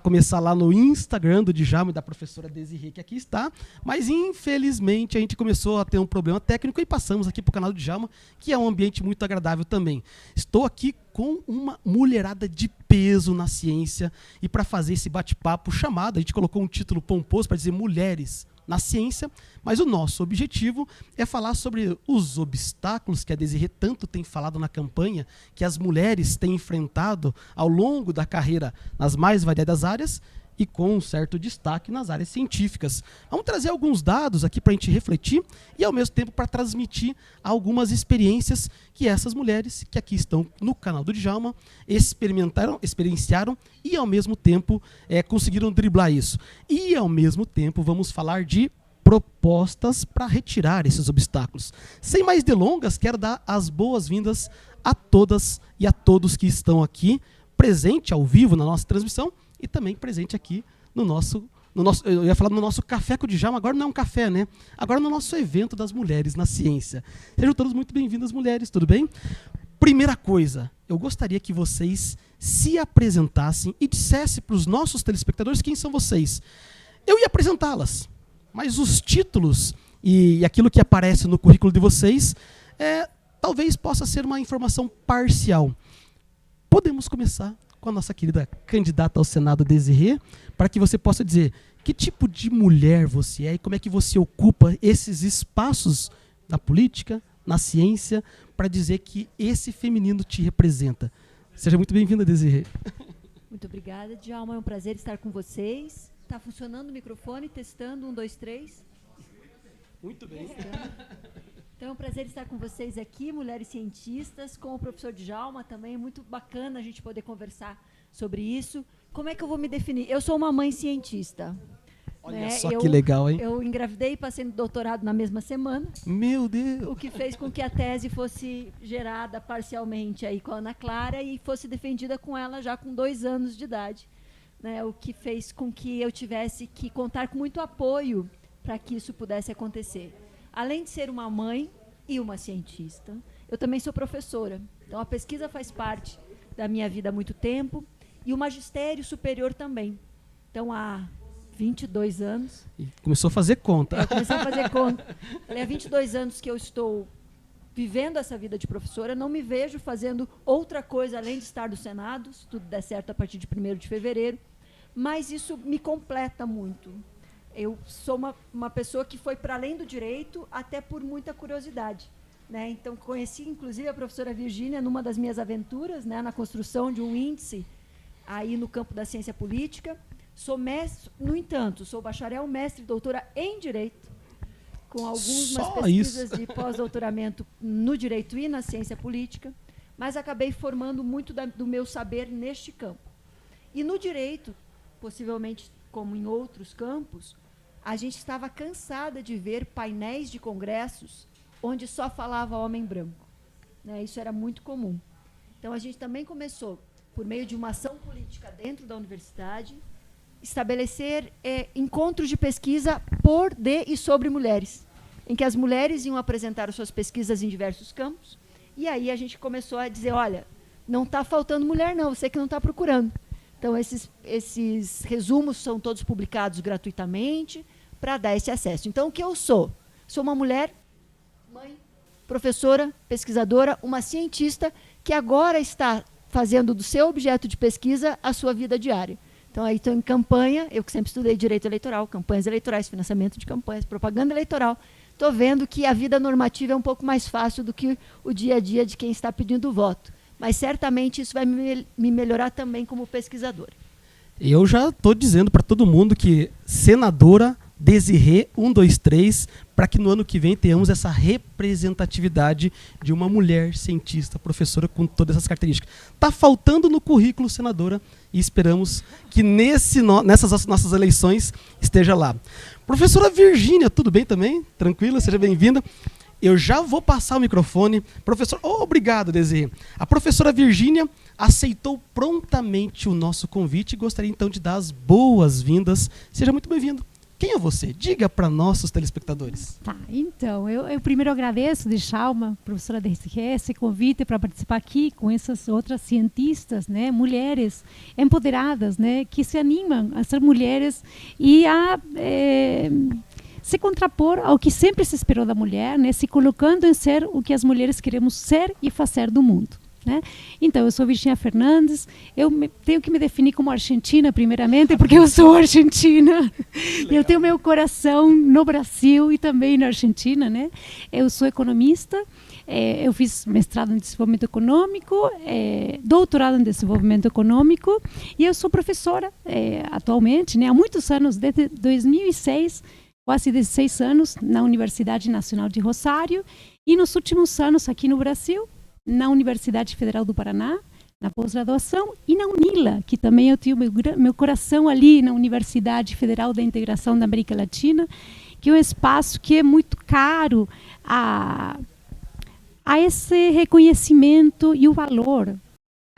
começar lá no Instagram do Djalma e da professora Desirê, que aqui está, mas infelizmente a gente começou a ter um problema técnico e passamos aqui para o canal do Djalma, que é um ambiente muito agradável também. Estou aqui com uma mulherada de peso na ciência e para fazer esse bate-papo chamado, a gente colocou um título pomposo para dizer Mulheres na Ciência, mas o nosso objetivo é falar sobre os obstáculos que a Desirê tanto tem falado na campanha, que as mulheres têm enfrentado ao longo da carreira nas mais variadas áreas e com um certo destaque nas áreas científicas. Vamos trazer alguns dados aqui para a gente refletir e, ao mesmo tempo, para transmitir algumas experiências que essas mulheres que aqui estão no canal do Djalma experienciaram e, ao mesmo tempo, conseguiram driblar isso. E, ao mesmo tempo, vamos falar de propostas para retirar esses obstáculos. Sem mais delongas, quero dar as boas-vindas a todas e a todos que estão aqui, presente ao vivo na nossa transmissão, e também presente aqui no nosso, eu ia falar no nosso Café com o Djalma, agora não é um café, né? Agora no nosso evento das mulheres na ciência. Sejam todas muito bem-vindas, mulheres, tudo bem? Primeira coisa, eu gostaria que vocês se apresentassem e dissessem para os nossos telespectadores quem são vocês. Eu ia apresentá-las, mas os títulos e aquilo que aparece no currículo de vocês talvez possa ser uma informação parcial. Podemos começar com a nossa querida candidata ao Senado, Desirê, para que você possa dizer que tipo de mulher você é e como é que você ocupa esses espaços na política, na ciência, para dizer que esse feminino te representa. Seja muito bem-vinda, Desirê. Muito obrigada, Djalma. É um prazer estar com vocês. Está funcionando o microfone? Testando, 1, 2, 3. Muito bem. Então é um prazer estar com vocês aqui, mulheres cientistas, com o professor Djalma também. É muito bacana a gente poder conversar sobre isso. Como é que eu vou me definir? Eu sou uma mãe cientista. Olha só que legal, hein? Eu engravidei e passei no doutorado na mesma semana. Meu Deus! O que fez com que a tese fosse gerada parcialmente aí com a Ana Clara e fosse defendida com ela já com 2 anos de idade. Né? O que fez com que eu tivesse que contar com muito apoio para que isso pudesse acontecer. Além de ser uma mãe e uma cientista, eu também sou professora. Então, a pesquisa faz parte da minha vida há muito tempo e o magistério superior também. Então, há 22 anos... E começou a fazer conta. Comecei a fazer conta. Há 22 anos que eu estou vivendo essa vida de professora, não me vejo fazendo outra coisa além de estar no Senado, se tudo der certo a partir de 1º de fevereiro, mas isso me completa muito. Eu sou uma pessoa que foi para além do direito, até por muita curiosidade. Né? Então, conheci, inclusive, a professora Virgínia numa das minhas aventuras, né, na construção de um índice aí no campo da ciência política. Sou mestre, no entanto, sou bacharel, mestre e doutora em Direito, com algumas pesquisas de pós-doutoramento no Direito e na ciência política, mas acabei formando muito do meu saber neste campo. E no Direito, possivelmente como em outros campos, a gente estava cansada de ver painéis de congressos onde só falava homem branco. Né? Isso era muito comum. Então, a gente também começou, por meio de uma ação política dentro da universidade, estabelecer encontros de pesquisa por, de e sobre mulheres, em que as mulheres iam apresentar as suas pesquisas em diversos campos, e aí a gente começou a dizer, olha, não está faltando mulher não, você que não está procurando. Então, esses resumos são todos publicados gratuitamente para dar esse acesso. Então, o que eu sou? Sou uma mulher, mãe, professora, pesquisadora, uma cientista que agora está fazendo do seu objeto de pesquisa a sua vida diária. Então, aí estou em campanha, eu que sempre estudei direito eleitoral, campanhas eleitorais, financiamento de campanhas, propaganda eleitoral. Estou vendo que a vida normativa é um pouco mais fácil do que o dia a dia de quem está pedindo voto. Mas certamente isso vai me melhorar também como pesquisadora. Eu já estou dizendo para todo mundo que senadora Desirê 123, para que no ano que vem tenhamos essa representatividade de uma mulher cientista, professora com todas essas características. Está faltando no currículo, senadora, e esperamos que nessas nossas eleições esteja lá. Professora Virgínia, tudo bem também? Tranquila? Seja bem-vinda. Eu já vou passar o microfone. Professor, obrigado, Desirê. A professora Virgínia aceitou prontamente o nosso convite e gostaria então de dar as boas-vindas. Seja muito bem-vindo. Quem é você? Diga para nossos telespectadores. Tá, então, eu primeiro agradeço, Djalma, professora da RCQ, esse convite para participar aqui com essas outras cientistas, né, mulheres empoderadas, né, que se animam a ser mulheres e a se contrapor ao que sempre se esperou da mulher, né, se colocando em ser o que as mulheres queremos ser e fazer do mundo. Né? Então, eu sou Virginia Fernandes, tenho que me definir como argentina, primeiramente, porque eu sou argentina. Eu tenho meu coração no Brasil e também na Argentina. Né? Eu sou economista, eu fiz mestrado em desenvolvimento econômico, doutorado em desenvolvimento econômico, e eu sou professora atualmente, né, há muitos anos, desde 2006, quase 16 anos, na Universidade Nacional de Rosário, e nos últimos anos aqui no Brasil, na Universidade Federal do Paraná, na pós-graduação, e na UNILA, que também eu tenho meu coração ali na Universidade Federal da Integração da América Latina, que é um espaço que é muito caro a esse reconhecimento e o valor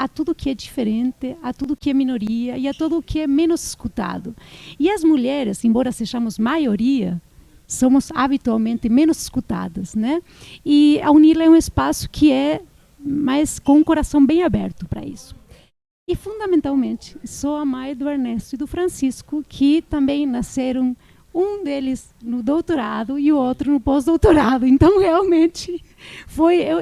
a tudo que é diferente, a tudo que é minoria e a tudo que é menos escutado. E as mulheres, embora sejamos maioria, somos habitualmente menos escutadas, né? E a UNILA é um espaço que é mais com o coração bem aberto para isso. E, fundamentalmente, sou a mãe do Ernesto e do Francisco, que também nasceram, um deles no doutorado e o outro no pós-doutorado. Então, realmente,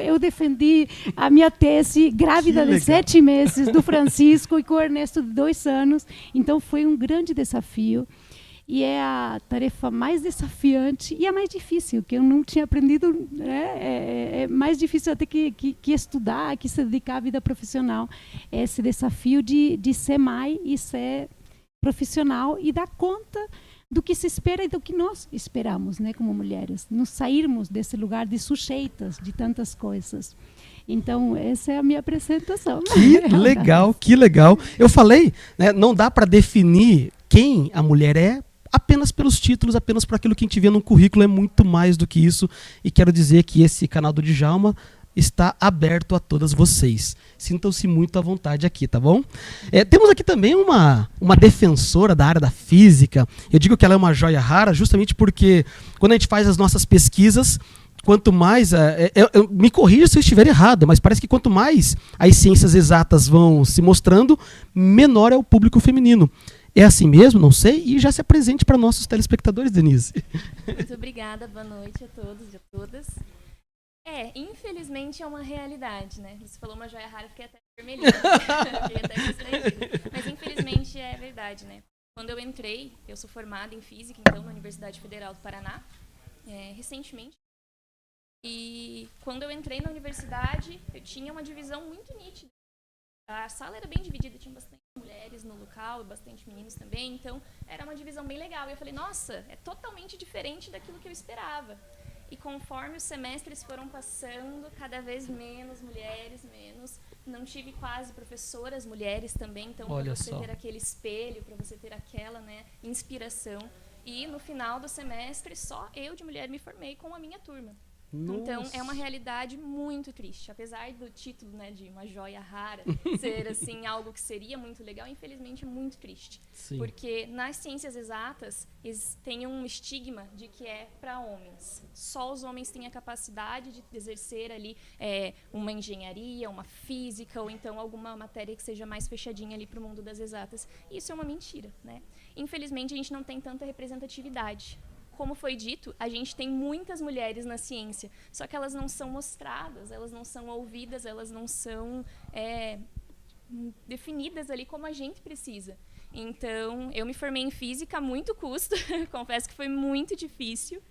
eu defendi a minha tese grávida de 7 meses do Francisco e com o Ernesto de 2 anos. Então, foi um grande desafio. E é a tarefa mais desafiante e a mais difícil, que eu não tinha aprendido, né? É mais difícil até que estudar, que se dedicar à vida profissional. Esse desafio de ser mãe e ser profissional e dar conta do que se espera e do que nós esperamos, né, como mulheres. Nos sairmos desse lugar de sujeitas de tantas coisas. Então, essa é a minha apresentação. Que legal, que legal. Eu falei, né, não dá para definir quem a mulher é apenas pelos títulos, apenas por aquilo que a gente vê no currículo, é muito mais do que isso. E quero dizer que esse canal do Djalma está aberto a todas vocês. Sintam-se muito à vontade aqui, tá bom? Temos aqui também uma defensora da área da física. Eu digo que ela é uma joia rara justamente porque quando a gente faz as nossas pesquisas, quanto mais... me corrija se eu estiver errado, mas parece que quanto mais as ciências exatas vão se mostrando, menor é o público feminino. É assim mesmo? Não sei. E já se apresente para nossos telespectadores, Denise. Muito obrigada. Boa noite a todos e a todas. Infelizmente é uma realidade, né? Você falou uma joia rara, eu fiquei até vermelhinha. Fiquei até constrangida. Mas infelizmente é verdade, né? Quando eu entrei, eu sou formada em Física, então, na Universidade Federal do Paraná, recentemente. E quando eu entrei na universidade, eu tinha uma divisão muito nítida. A sala era bem dividida, tinha bastante mulheres no local, bastante meninos também, então era uma divisão bem legal. E eu falei, nossa, é totalmente diferente daquilo que eu esperava. E conforme os semestres foram passando, cada vez menos mulheres, não tive quase professoras mulheres também, então para você ter aquele espelho, para você ter aquela, né, inspiração. E no final do semestre, só eu de mulher me formei com a minha turma. Nossa. Então, é uma realidade muito triste. Apesar do título, né, de uma joia rara ser assim, algo que seria muito legal, infelizmente é muito triste. Sim. Porque nas ciências exatas tem um estigma de que é para homens. Só os homens têm a capacidade de exercer ali uma engenharia, uma física, ou então alguma matéria que seja mais fechadinha ali para o mundo das exatas. Isso é uma mentira, né? Infelizmente, a gente não tem tanta representatividade. Como foi dito, a gente tem muitas mulheres na ciência, só que elas não são mostradas, elas não são ouvidas, elas não são definidas ali como a gente precisa. Então, eu me formei em Física a muito custo, confesso que foi muito difícil,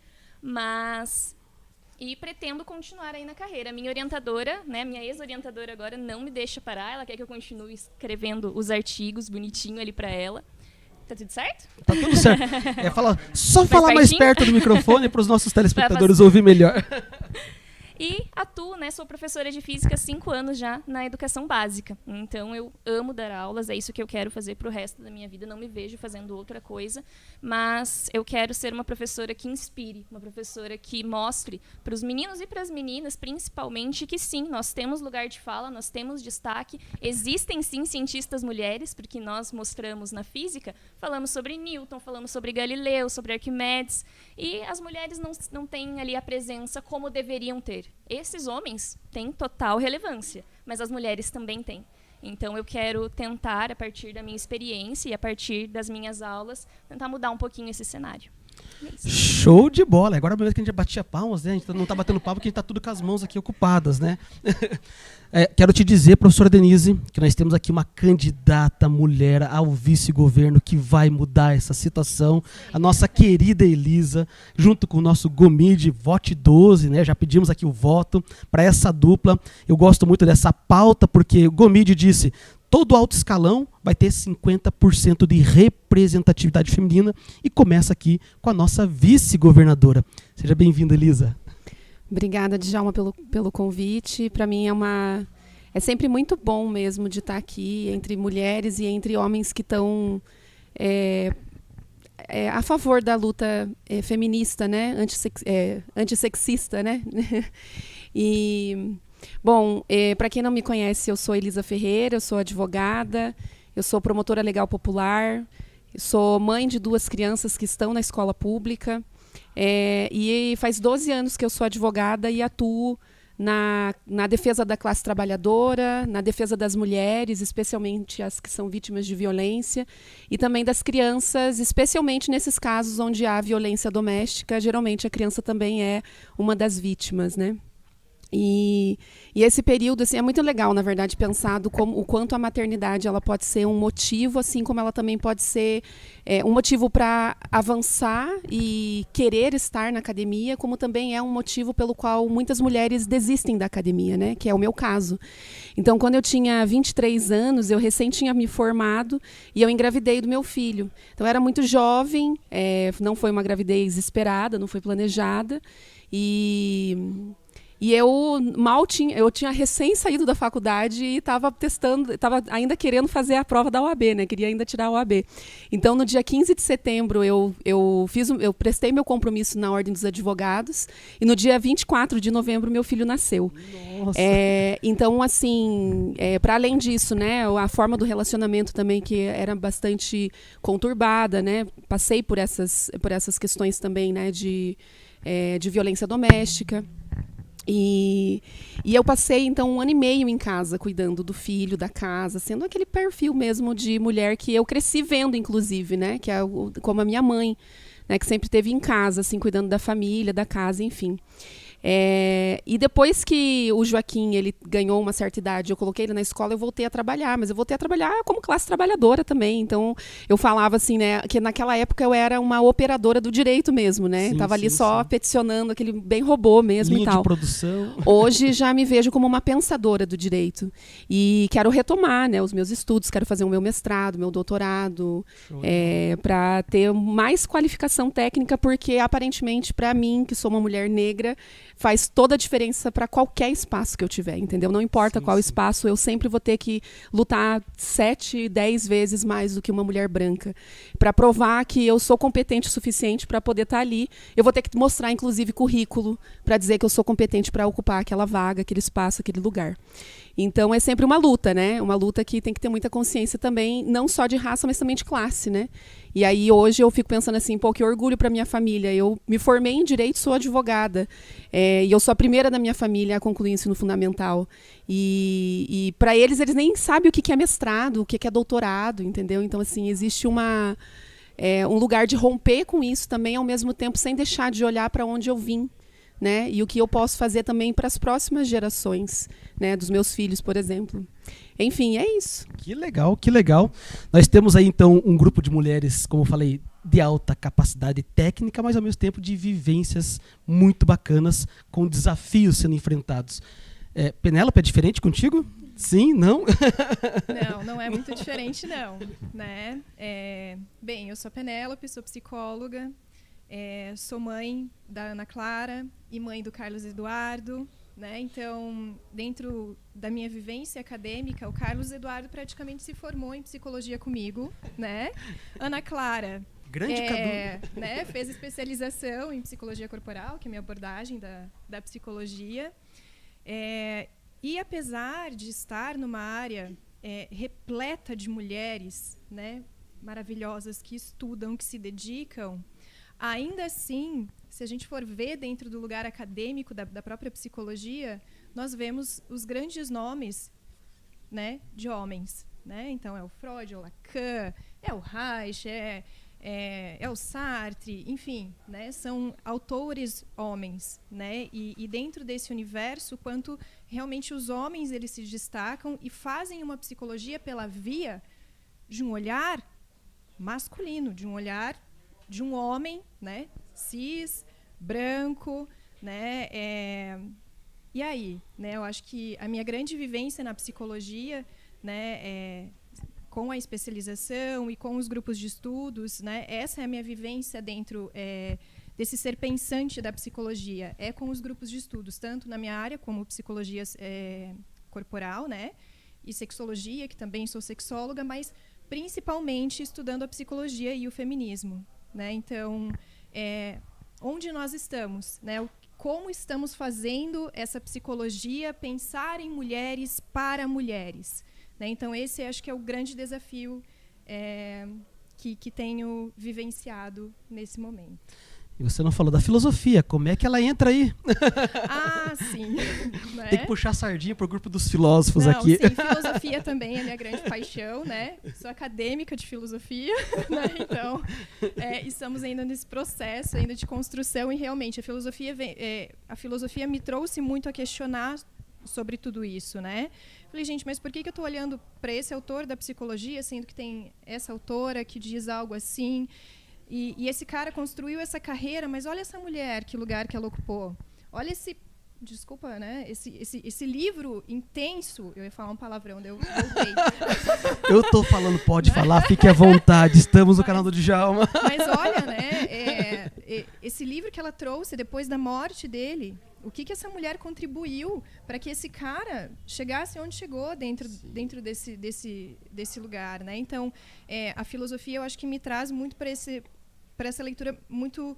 e pretendo continuar aí na carreira. Minha orientadora, né, minha ex-orientadora agora, não me deixa parar, ela quer que eu continue escrevendo os artigos bonitinho ali para ela. Tá tudo certo? Tá tudo certo. Só falar mais perto do microfone para os nossos telespectadores ouvir melhor. E atuo, né, sou professora de física há 5 anos já na educação básica. Então, eu amo dar aulas, é isso que eu quero fazer para o resto da minha vida. Não me vejo fazendo outra coisa, mas eu quero ser uma professora que inspire, uma professora que mostre para os meninos e para as meninas, principalmente, que sim, nós temos lugar de fala, nós temos destaque. Existem, sim, cientistas mulheres, porque nós mostramos na física, falamos sobre Newton, falamos sobre Galileu, sobre Arquimedes, e as mulheres não têm ali a presença como deveriam ter. Esses homens têm total relevância, mas as mulheres também têm. Então, eu quero tentar, a partir da minha experiência e a partir das minhas aulas, tentar mudar um pouquinho esse cenário. Show de bola. Agora, mesmo que a gente já batia palmas, né? A gente não está batendo palma porque a gente está tudo com as mãos aqui ocupadas, né? Quero te dizer, professora Denise, que nós temos aqui uma candidata mulher ao vice-governo que vai mudar essa situação. A nossa querida Elisa, junto com o nosso Gomide, vote 12, né? Já pedimos aqui o voto para essa dupla. Eu gosto muito dessa pauta porque o Gomide disse: todo alto escalão vai ter 50% de representatividade feminina e começa aqui com a nossa vice-governadora. Seja bem-vinda, Elisa. Obrigada, Djalma, pelo convite. Para mim é sempre muito bom mesmo de estar aqui entre mulheres e entre homens que estão a favor da luta feminista, né? Antissexista, né? E... Bom, para quem não me conhece, eu sou Elisa Ferreira, eu sou advogada, eu sou promotora legal popular, eu sou mãe de 2 crianças que estão na escola pública, e faz 12 anos que eu sou advogada e atuo na defesa da classe trabalhadora, na defesa das mulheres, especialmente as que são vítimas de violência, e também das crianças, especialmente nesses casos onde há violência doméstica. Geralmente a criança também é uma das vítimas, né? E esse período assim, é muito legal, na verdade, pensado como o quanto a maternidade ela pode ser um motivo, assim como ela também pode ser um motivo para avançar e querer estar na academia, como também é um motivo pelo qual muitas mulheres desistem da academia, né? Que é o meu caso. Então, quando eu tinha 23 anos, eu recém tinha me formado e eu engravidei do meu filho. Então, eu era muito jovem, não foi uma gravidez esperada, não foi planejada, e eu tinha recém saído da faculdade e estava ainda querendo fazer a prova da OAB, né? Queria ainda tirar a OAB. Então, no dia 15 de setembro, eu prestei meu compromisso na Ordem dos Advogados e no dia 24 de novembro, meu filho nasceu. Nossa. Então, assim, para além disso, né? A forma do relacionamento também, que era bastante conturbada, né? Passei por essas questões também, né? De violência doméstica. E eu passei, então, 1 ano e meio em casa, cuidando do filho, da casa, sendo aquele perfil mesmo de mulher que eu cresci vendo, inclusive, né? Que é como a minha mãe, né? Que sempre esteve em casa, assim, cuidando da família, da casa, enfim. E depois que o Joaquim ele ganhou uma certa idade, eu coloquei ele na escola, eu voltei a trabalhar, mas eu voltei a trabalhar como classe trabalhadora também. Então, eu falava assim, né, que naquela época eu era uma operadora do direito mesmo, né? Sim, tava ali sim, só sim. peticionando, aquele bem robô mesmo. Linha e tal. de produção. Hoje já me vejo como uma pensadora do direito e quero retomar, né, os meus estudos, quero fazer o meu mestrado, meu doutorado, para ter mais qualificação técnica, porque aparentemente para mim, que sou uma mulher negra, faz toda a diferença para qualquer espaço que eu tiver, entendeu? Não importa qual espaço, eu sempre vou ter que lutar 7, 10 vezes mais do que uma mulher branca. Para provar que eu sou competente o suficiente para poder estar ali, eu vou ter que mostrar, inclusive, currículo para dizer que eu sou competente para ocupar aquela vaga, aquele espaço, aquele lugar. Então, é sempre uma luta, né? Uma luta que tem que ter muita consciência também, não só de raça, mas também de classe, né? E aí, hoje, eu fico pensando assim, pô, que orgulho para minha família. Eu me formei em Direito, sou advogada. E eu sou a primeira da minha família a concluir o ensino fundamental. E para eles nem sabem o que é mestrado, o que é doutorado, entendeu? Então, assim, existe um lugar de romper com isso também, ao mesmo tempo, sem deixar de olhar para onde eu vim. Né? E o que eu posso fazer também para as próximas gerações, né? Dos meus filhos, por exemplo. Enfim, é isso. Que legal, que legal. Nós temos aí, então, um grupo de mulheres, como eu falei, de alta capacidade técnica, mas ao mesmo tempo de vivências muito bacanas, com desafios sendo enfrentados. Penélope, é diferente contigo? Sim? Não? Não é muito diferente, não. Né? Bem, eu sou a Penélope, sou psicóloga. Sou mãe da Ana Clara e mãe do Carlos Eduardo, né? Então, dentro da minha vivência acadêmica, o Carlos Eduardo praticamente se formou em psicologia comigo, né? Ana Clara Grande Cadu. né, fez especialização em psicologia corporal, que é a minha abordagem da psicologia. E apesar de estar numa área repleta de mulheres, né, maravilhosas que estudam, que se dedicam, ainda assim, se a gente for ver dentro do lugar acadêmico da própria psicologia, nós vemos os grandes nomes, né, de homens, né? Então é o Freud, é o Lacan, é o Reich, é o Sartre, enfim, né? São autores homens, né? E dentro desse universo, quanto realmente os homens eles se destacam e fazem uma psicologia pela via de um olhar masculino, de um olhar de um homem, né? Cis, branco, né? E aí, né? Eu acho que a minha grande vivência na psicologia, né? Com a especialização e com os grupos de estudos, né? Essa é a minha vivência dentro desse ser pensante da psicologia. É com os grupos de estudos, tanto na minha área como psicologia corporal, né? E sexologia, que também sou sexóloga, mas principalmente estudando a psicologia e o feminismo, né? Então, onde nós estamos, né? Como estamos fazendo essa psicologia pensar em mulheres para mulheres, né? Então, esse acho que é o grande desafio que tenho vivenciado nesse momento. E você não falou da filosofia, como é que ela entra aí? Ah, sim. Né? Tem que puxar a sardinha pro grupo dos filósofos Não, aqui. Sim, filosofia também é minha grande paixão, né? Sou acadêmica de filosofia, né? Então, estamos ainda nesse processo ainda de construção e realmente a filosofia me trouxe muito a questionar sobre tudo isso, né? Falei, gente, mas por que eu estou olhando para esse autor da psicologia, sendo que tem essa autora que diz algo assim? E esse cara construiu essa carreira, mas olha essa mulher, que lugar que ela ocupou. Olha desculpa, né? Esse livro intenso, eu ia falar um palavrão, eu voltei. Eu tô falando, pode falar, fique à vontade, estamos no canal do Djalma. Mas olha, né? Esse livro que ela trouxe depois da morte dele, o que essa mulher contribuiu para que esse cara chegasse onde chegou dentro desse lugar, né? Então, a filosofia eu acho que me traz muito para essa leitura muito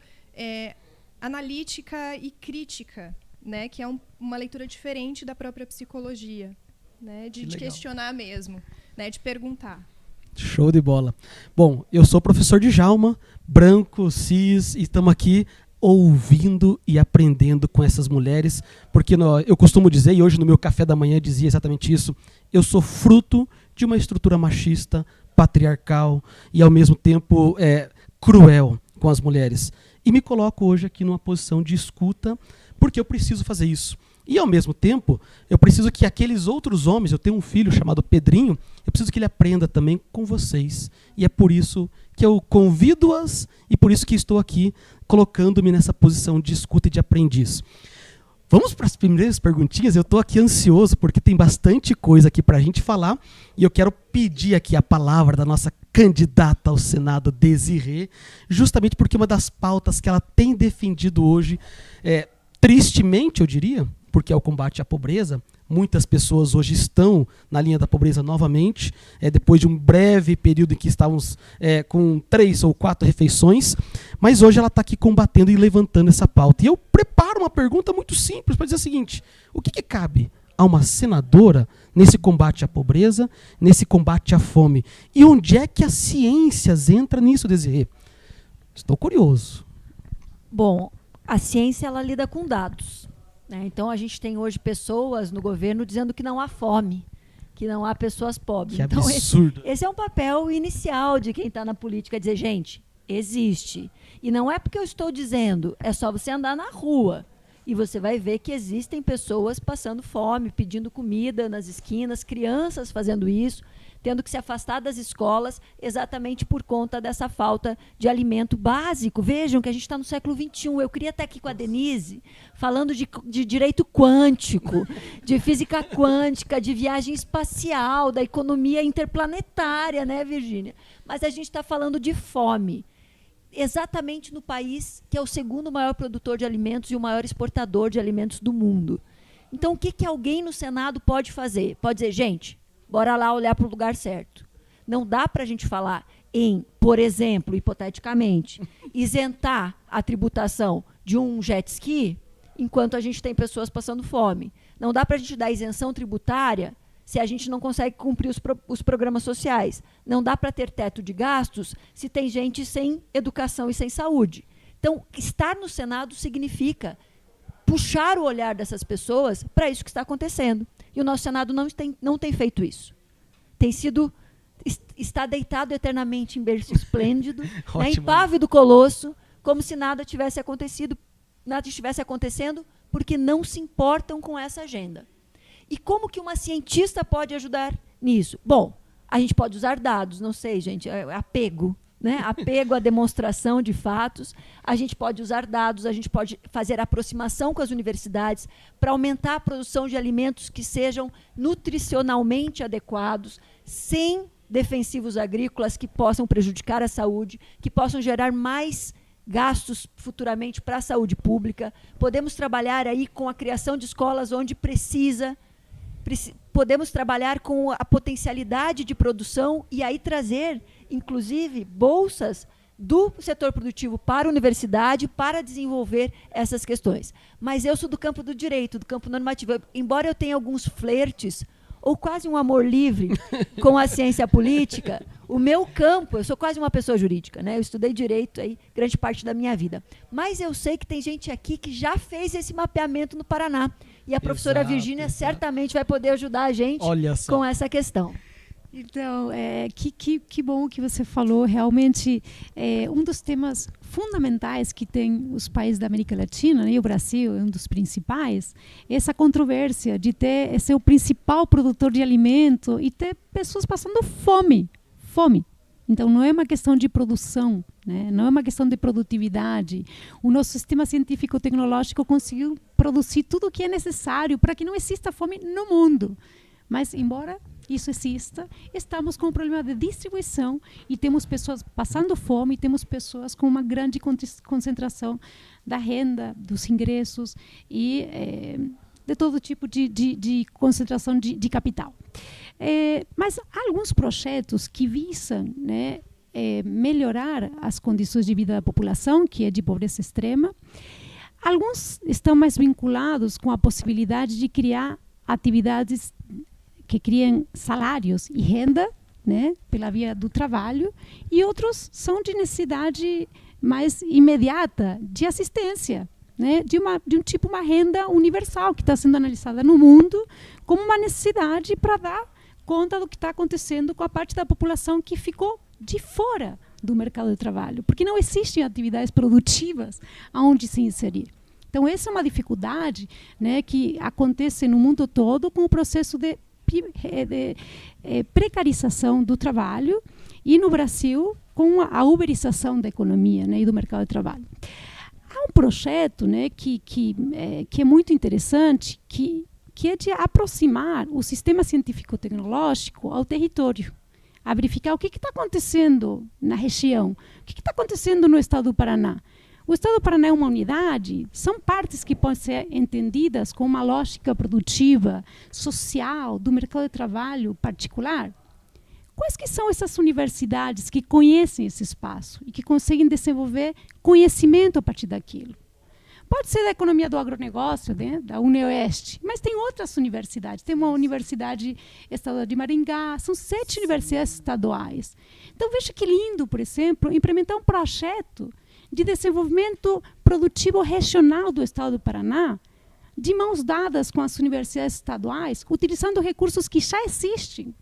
analítica e crítica, né? Que é uma leitura diferente da própria psicologia, né? De questionar mesmo, né? De perguntar. Show de bola. Bom, eu sou o professor Djalma, branco, cis, e estamos aqui ouvindo e aprendendo com essas mulheres, porque eu costumo dizer, e hoje no meu café da manhã dizia exatamente isso, eu sou fruto de uma estrutura machista, patriarcal e ao mesmo tempo cruel com as mulheres. E me coloco hoje aqui numa posição de escuta, porque eu preciso fazer isso. E, ao mesmo tempo, eu preciso que aqueles outros homens, eu tenho um filho chamado Pedrinho, eu preciso que ele aprenda também com vocês. E é por isso que eu convido-as e por isso que estou aqui colocando-me nessa posição de escuta e de aprendiz. Vamos para as primeiras perguntinhas? Eu estou aqui ansioso porque tem bastante coisa aqui para a gente falar e eu quero pedir aqui a palavra da nossa candidata ao Senado, Desirê, justamente porque uma das pautas que ela tem defendido hoje, tristemente eu diria, porque é o combate à pobreza. Muitas pessoas hoje estão na linha da pobreza novamente, depois de um breve período em que estávamos com 3 ou 4 refeições, mas hoje ela está aqui combatendo e levantando essa pauta. E eu preparo uma pergunta muito simples para dizer o seguinte: o que cabe a uma senadora nesse combate à pobreza, nesse combate à fome? E onde é que as ciências entram nisso, Desirê? Estou curioso. Bom, a ciência ela lida com dados. Então, a gente tem hoje pessoas no governo dizendo que não há fome, que não há pessoas pobres. Que então, absurdo. Esse é um papel inicial de quem está na política, dizer, gente, existe. E não é porque eu estou dizendo, é só você andar na rua. E você vai ver que existem pessoas passando fome, pedindo comida nas esquinas, crianças fazendo isso, tendo que se afastar das escolas exatamente por conta dessa falta de alimento básico. Vejam que a gente está no século XXI. Eu queria estar aqui com a Denise, falando de direito quântico, de física quântica, de viagem espacial, da economia interplanetária, né, Virgínia? Mas a gente está falando de fome. Exatamente no país que é o segundo maior produtor de alimentos e o maior exportador de alimentos do mundo. Então, o que alguém no Senado pode fazer? Pode dizer, gente, bora lá olhar para o lugar certo. Não dá para a gente falar em, por exemplo, hipoteticamente, isentar a tributação de um jet ski enquanto a gente tem pessoas passando fome. Não dá para a gente dar isenção tributária se a gente não consegue cumprir os programas sociais. Não dá para ter teto de gastos se tem gente sem educação e sem saúde. Então, estar no Senado significa puxar o olhar dessas pessoas para isso que está acontecendo. E o nosso Senado não tem feito isso. Está deitado eternamente em berço esplêndido, né, impávido colosso, como se nada tivesse acontecido, nada estivesse acontecendo, porque não se importam com essa agenda. E como que uma cientista pode ajudar nisso? Bom, a gente pode usar dados, não sei, gente, apego, né? Apego à demonstração de fatos. A gente pode usar dados, a gente pode fazer aproximação com as universidades para aumentar a produção de alimentos que sejam nutricionalmente adequados, sem defensivos agrícolas que possam prejudicar a saúde, que possam gerar mais gastos futuramente para a saúde pública. Podemos trabalhar aí com a criação de escolas onde podemos trabalhar com a potencialidade de produção e aí trazer, inclusive, bolsas do setor produtivo para a universidade para desenvolver essas questões. Mas eu sou do campo do direito, do campo normativo. Embora eu tenha alguns flertes, ou quase um amor livre com a ciência política, o meu campo, eu sou quase uma pessoa jurídica, né? Eu estudei direito aí grande parte da minha vida. Mas eu sei que tem gente aqui que já fez esse mapeamento no Paraná. E a professora Virgínia certamente vai poder ajudar a gente com essa questão. Então, que bom que você falou. Realmente, um dos temas fundamentais que tem os países da América Latina, né, e o Brasil é um dos principais, essa controvérsia de ser o principal produtor de alimento e ter pessoas passando fome. Então, não é uma questão de produção, né? Não é uma questão de produtividade. O nosso sistema científico-tecnológico conseguiu produzir tudo o que é necessário para que não exista fome no mundo. Mas, embora isso exista, estamos com um problema de distribuição e temos pessoas passando fome e temos pessoas com uma grande concentração da renda, dos ingressos e de todo tipo de concentração de capital. Mas há alguns projetos que visam, né, melhorar as condições de vida da população, que é de pobreza extrema. Alguns estão mais vinculados com a possibilidade de criar atividades que criem salários e renda, né, pela via do trabalho, e outros são de necessidade mais imediata, de assistência, né, de uma renda universal que está sendo analisada no mundo como uma necessidade para dar conta do que está acontecendo com a parte da população que ficou de fora do mercado de trabalho, porque não existem atividades produtivas aonde se inserir. Então, essa é uma dificuldade, né, que acontece no mundo todo com o processo de precarização do trabalho e, no Brasil, com a uberização da economia, né, e do mercado de trabalho. Há um projeto, né, que é muito interessante, que é de aproximar o sistema científico-tecnológico ao território, a verificar o que está acontecendo na região, o que está acontecendo no estado do Paraná. O estado do Paraná é uma unidade, são partes que podem ser entendidas com uma lógica produtiva, social, do mercado de trabalho particular. Quais que são essas universidades que conhecem esse espaço e que conseguem desenvolver conhecimento a partir daquilo? Pode ser da economia do agronegócio, né, da UniOeste, mas tem outras universidades. Tem uma universidade estadual de Maringá, são 7 universidades estaduais. Então, veja que lindo, por exemplo, implementar um projeto de desenvolvimento produtivo regional do estado do Paraná, de mãos dadas com as universidades estaduais, utilizando recursos que já existem,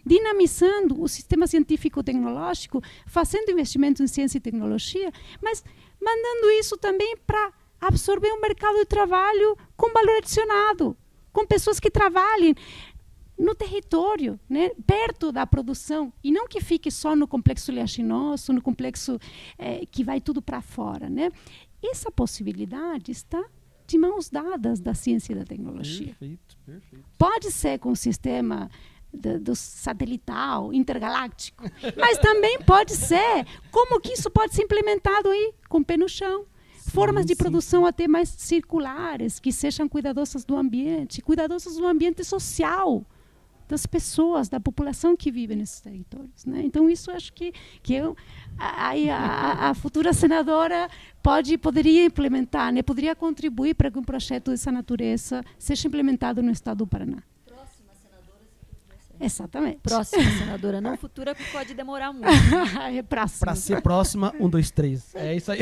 dinamizando o sistema científico-tecnológico, fazendo investimentos em ciência e tecnologia, mas mandando isso também para absorver um mercado de trabalho com valor adicionado, com pessoas que trabalhem no território, né, perto da produção, e não que fique só no complexo oleaginoso, no complexo que vai tudo para fora, né? Essa possibilidade está de mãos dadas da ciência e da tecnologia. Perfeito, perfeito. Pode ser com o sistema do satelital, intergaláctico, mas também pode ser como que isso pode ser implementado aí, com o pé no chão, formas de sim, produção até mais circulares, que sejam cuidadosas do ambiente social, das pessoas, da população que vive nesses territórios, né? Então, isso acho que a futura senadora poderia implementar, né? Poderia contribuir para que um projeto dessa natureza seja implementado no estado do Paraná. Próxima senadora, se Exatamente. próxima senadora, não futura, porque pode demorar muito. É próximo. Para ser próxima, 1, 2, 3. É isso aí.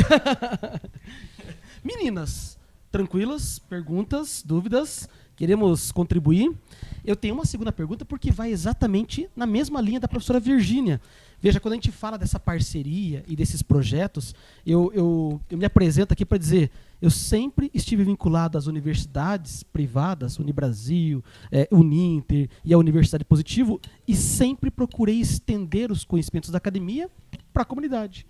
Meninas, tranquilas? Perguntas, dúvidas? Queremos contribuir? Eu tenho uma segunda pergunta porque vai exatamente na mesma linha da professora Virgínia. Veja, quando a gente fala dessa parceria e desses projetos, eu me apresento aqui para dizer, eu sempre estive vinculado às universidades privadas, Unibrasil, Uninter e a Universidade Positivo, e sempre procurei estender os conhecimentos da academia para a comunidade.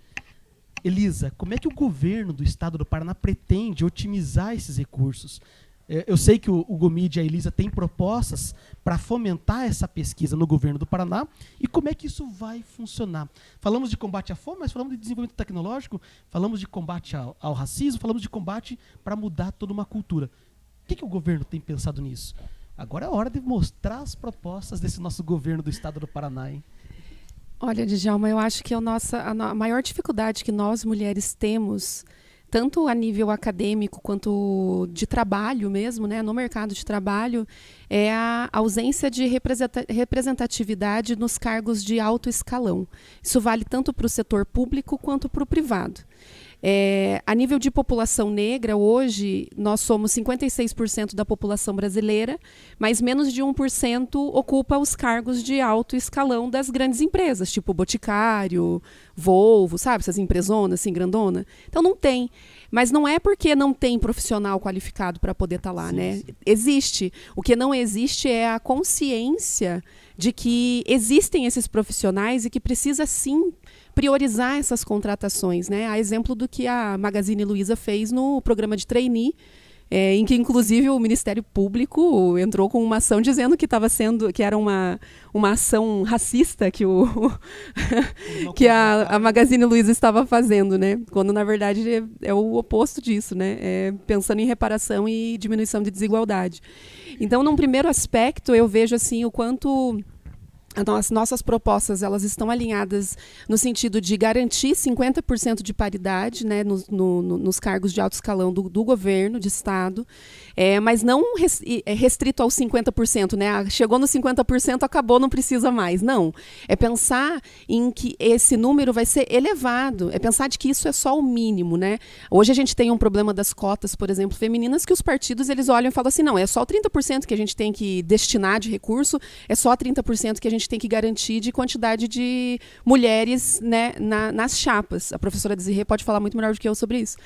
Elisa, como é que o governo do estado do Paraná pretende otimizar esses recursos? Eu sei que o Gomide e a Elisa têm propostas para fomentar essa pesquisa no governo do Paraná. E como é que isso vai funcionar? Falamos de combate à fome, mas falamos de desenvolvimento tecnológico, falamos de combate ao racismo, falamos de combate para mudar toda uma cultura. O que o governo tem pensado nisso? Agora é a hora de mostrar as propostas desse nosso governo do estado do Paraná, hein? Olha, Djalma, eu acho que a maior dificuldade que nós mulheres temos, tanto a nível acadêmico quanto de trabalho mesmo, né, no mercado de trabalho, é a ausência de representatividade nos cargos de alto escalão. Isso vale tanto para o setor público quanto para o privado. A nível de população negra, hoje, nós somos 56% da população brasileira, mas menos de 1% ocupa os cargos de alto escalão das grandes empresas, tipo Boticário, Volvo, sabe? Essas empresonas, assim, grandona. Então, não tem. Mas não é porque não tem profissional qualificado para poder estar lá, né? Existe. O que não existe é a consciência de que existem esses profissionais e que precisa, sim, priorizar essas contratações, né? A exemplo do que a Magazine Luiza fez no programa de trainee, em que, inclusive, o Ministério Público entrou com uma ação dizendo que era uma ação racista que, que a Magazine Luiza estava fazendo, né? Quando, na verdade, é o oposto disso, né? Pensando em reparação e diminuição de desigualdade. Então, num primeiro aspecto, eu vejo assim o quanto as nossas propostas, elas estão alinhadas no sentido de garantir 50% de paridade, né, nos cargos de alto escalão do governo, de Estado, mas não restrito aos 50%, né? Chegou no 50%, acabou, não precisa mais. Não. É pensar em que esse número vai ser elevado, é pensar de que isso é só o mínimo, né? Hoje a gente tem um problema das cotas, por exemplo, femininas, que os partidos eles olham e falam assim, não, é só 30% que a gente tem que destinar de recurso, é só 30% que a gente tem que garantir de quantidade de mulheres, né, nas chapas. A professora Desirê pode falar muito melhor do que eu sobre isso.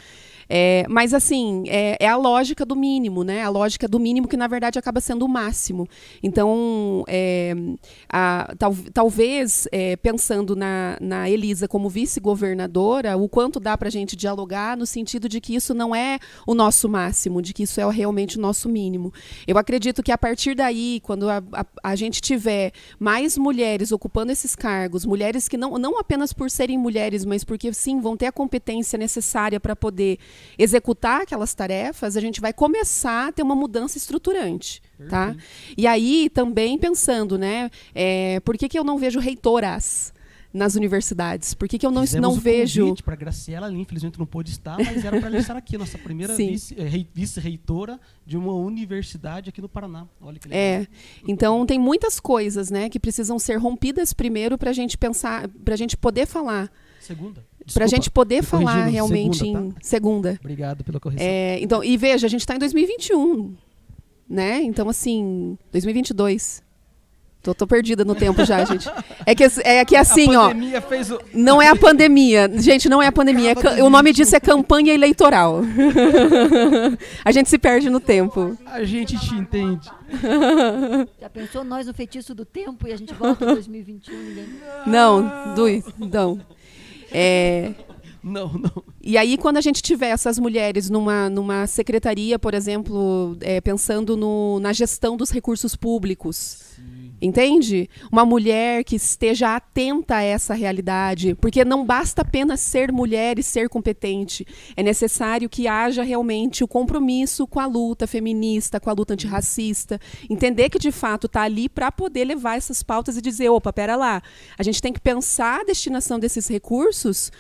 Mas, assim, é a lógica do mínimo, né? A lógica do mínimo que, na verdade, acaba sendo o máximo. Então, talvez, pensando na Elisa como vice-governadora, o quanto dá para a gente dialogar no sentido de que isso não é o nosso máximo, de que isso é realmente o nosso mínimo. Eu acredito que, a partir daí, quando a gente tiver mais mulheres ocupando esses cargos, mulheres que não apenas por serem mulheres, mas porque, sim, vão ter a competência necessária para poder executar aquelas tarefas, a gente vai começar a ter uma mudança estruturante. Tá? E aí, também pensando, né, por que eu não vejo reitoras nas universidades? Por que eu não vejo... para Graciela ali, infelizmente não pôde estar, mas era para ela estar aqui, nossa primeira vice-reitora de uma universidade aqui no Paraná. Olha que legal. Então, tem muitas coisas, né, que precisam ser rompidas primeiro para a gente pensar, para a gente poder falar. Para a gente poder falar realmente em segunda. Obrigado pela correção. Então, e veja, a gente está em 2021, né? Então, assim, 2022. Tô perdida no tempo já, gente. É que assim, ó. Não é a pandemia. Gente, não é a pandemia. O nome disso é campanha eleitoral. A gente se perde no tempo. A gente te entende. Já pensou nós no feitiço do tempo e a gente volta em 2021? Ninguém... Não. Não. E aí, quando a gente tiver essas mulheres numa secretaria, por exemplo, pensando na gestão dos recursos públicos, Entende? Uma mulher que esteja atenta a essa realidade, porque não basta apenas ser mulher e ser competente. É necessário que haja realmente o compromisso com a luta feminista, com a luta antirracista, entender que de fato está ali para poder levar essas pautas e dizer, opa, pera lá, a gente tem que pensar a destinação desses recursos,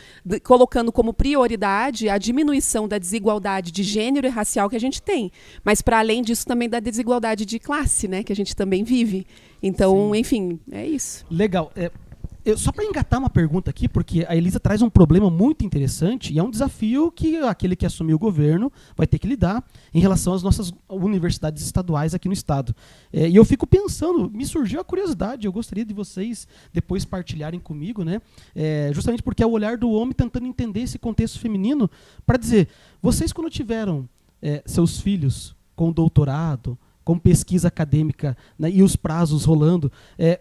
colocando como prioridade a diminuição da desigualdade de gênero e racial que a gente tem, mas para além disso também da desigualdade de classe, né, que a gente também vive. Então, enfim, é isso. Legal. Só para engatar uma pergunta aqui, porque a Elisa traz um problema muito interessante e é um desafio que aquele que assumiu o governo vai ter que lidar em relação às nossas universidades estaduais aqui no estado. E eu fico pensando, me surgiu a curiosidade, eu gostaria de vocês depois partilharem comigo, né? Justamente porque é o olhar do homem tentando entender esse contexto feminino para dizer, vocês quando tiveram seus filhos com doutorado, com pesquisa acadêmica, né, e os prazos rolando,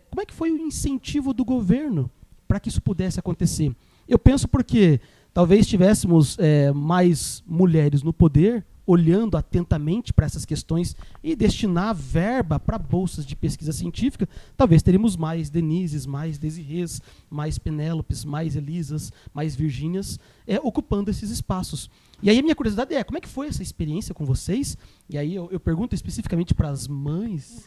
como é que foi o incentivo do governo para que isso pudesse acontecer? Eu penso porque talvez tivéssemos mais mulheres no poder, olhando atentamente para essas questões e destinar verba para bolsas de pesquisa científica, talvez teríamos mais Denises, mais Desirês, mais Penélopes, mais Elisas, mais Virgínias ocupando esses espaços. E aí a minha curiosidade como é que foi essa experiência com vocês? E aí eu pergunto especificamente para as mães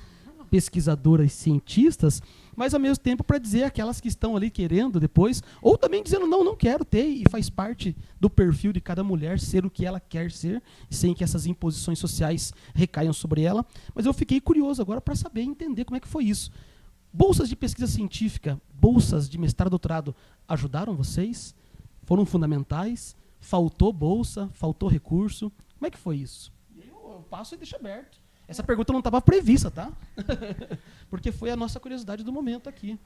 pesquisadoras cientistas, mas ao mesmo tempo para dizer aquelas que estão ali querendo depois, ou também dizendo não quero ter, e faz parte do perfil de cada mulher ser o que ela quer ser, sem que essas imposições sociais recaiam sobre ela. Mas eu fiquei curioso agora para saber, entender como é que foi isso. Bolsas de pesquisa científica, bolsas de mestrado, doutorado, ajudaram vocês? Foram fundamentais? Faltou bolsa? Faltou recurso? Como é que foi isso? Eu passo e deixo aberto. Essa pergunta não estava prevista, tá? Porque foi a nossa curiosidade do momento aqui.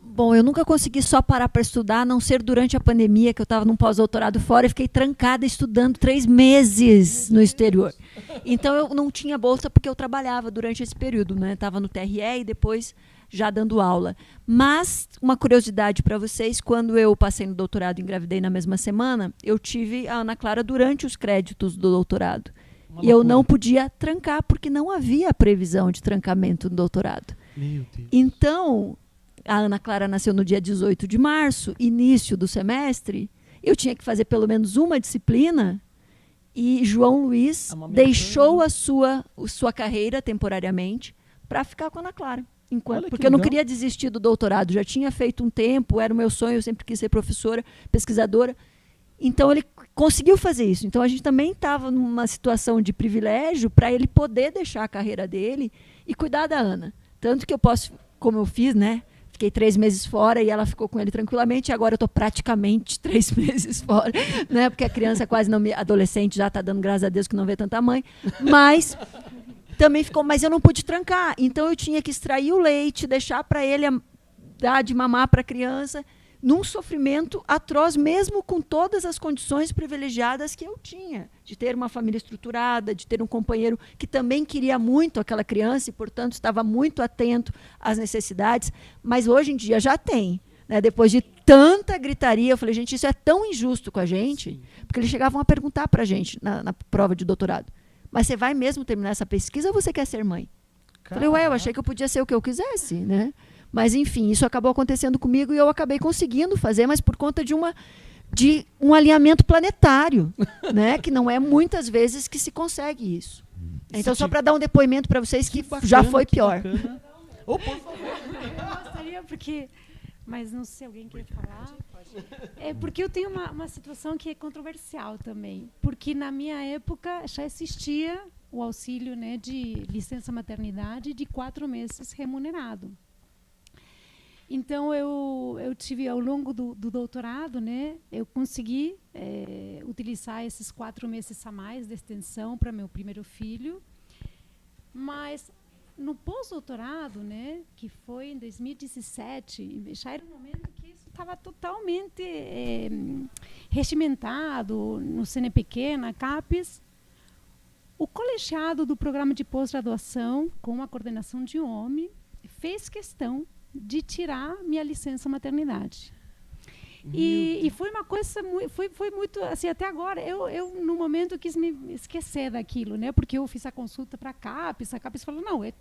Bom, eu nunca consegui só parar para estudar, a não ser durante a pandemia, que eu estava num pós-doutorado fora e fiquei trancada estudando 3 meses no exterior. Então, eu não tinha bolsa porque eu trabalhava durante esse período, né? Estava no TRE e depois já dando aula. Mas, uma curiosidade para vocês, quando eu passei no doutorado e engravidei na mesma semana, eu tive a Ana Clara durante os créditos do doutorado. E eu não podia trancar, porque não havia previsão de trancamento no doutorado. Meu Deus. Então, a Ana Clara nasceu no dia 18 de março, início do semestre, eu tinha que fazer pelo menos uma disciplina, e João Luiz deixou a sua carreira temporariamente para ficar com a Ana Clara. Porque eu não queria desistir do doutorado, já tinha feito um tempo, era o meu sonho, eu sempre quis ser professora, pesquisadora. Então, ele conseguiu fazer isso. Então, a gente também estava numa situação de privilégio para ele poder deixar a carreira dele e cuidar da Ana. Tanto que eu posso, como eu fiz, né? Fiquei 3 meses fora e ela ficou com ele tranquilamente. E agora eu estou praticamente 3 meses fora, né? Porque a criança quase não me... Adolescente já está dando graças a Deus que não vê tanta mãe. Mas também ficou... Mas eu não pude trancar. Então, eu tinha que extrair o leite, deixar para ele dar de mamar para a criança... num sofrimento atroz, mesmo com todas as condições privilegiadas que eu tinha, de ter uma família estruturada, de ter um companheiro que também queria muito aquela criança e, portanto, estava muito atento às necessidades, mas hoje em dia já tem. Né? Depois de tanta gritaria, eu falei, gente, isso é tão injusto com a gente, porque eles chegavam a perguntar para a gente na prova de doutorado, mas você vai mesmo terminar essa pesquisa ou você quer ser mãe? Falei, eu achei que eu podia ser o que eu quisesse, né? Mas, enfim, isso acabou acontecendo comigo e eu acabei conseguindo fazer, mas por conta de um alinhamento planetário, né? Que não é muitas vezes que se consegue isso. Então, só para dar um depoimento para vocês que bacana, já foi pior. Por favor. Eu gostaria, porque... Mas não sei se alguém quer falar. Porque eu tenho uma situação que é controversial também. Porque, na minha época, já existia o auxílio, né, de licença maternidade de 4 meses remunerado. Então, eu tive, ao longo do doutorado, né, eu consegui utilizar esses 4 meses a mais de extensão para meu primeiro filho. Mas, no pós-doutorado, né, que foi em 2017, já era um momento que isso estava totalmente regimentado no CNPq, na CAPES. O colegiado do programa de pós-graduação, com a coordenação de homem, fez questão de tirar minha licença maternidade. E foi uma coisa, foi muito, assim, até agora, eu no momento quis me esquecer daquilo, né? Porque eu fiz a consulta para a CAPES falou, não, é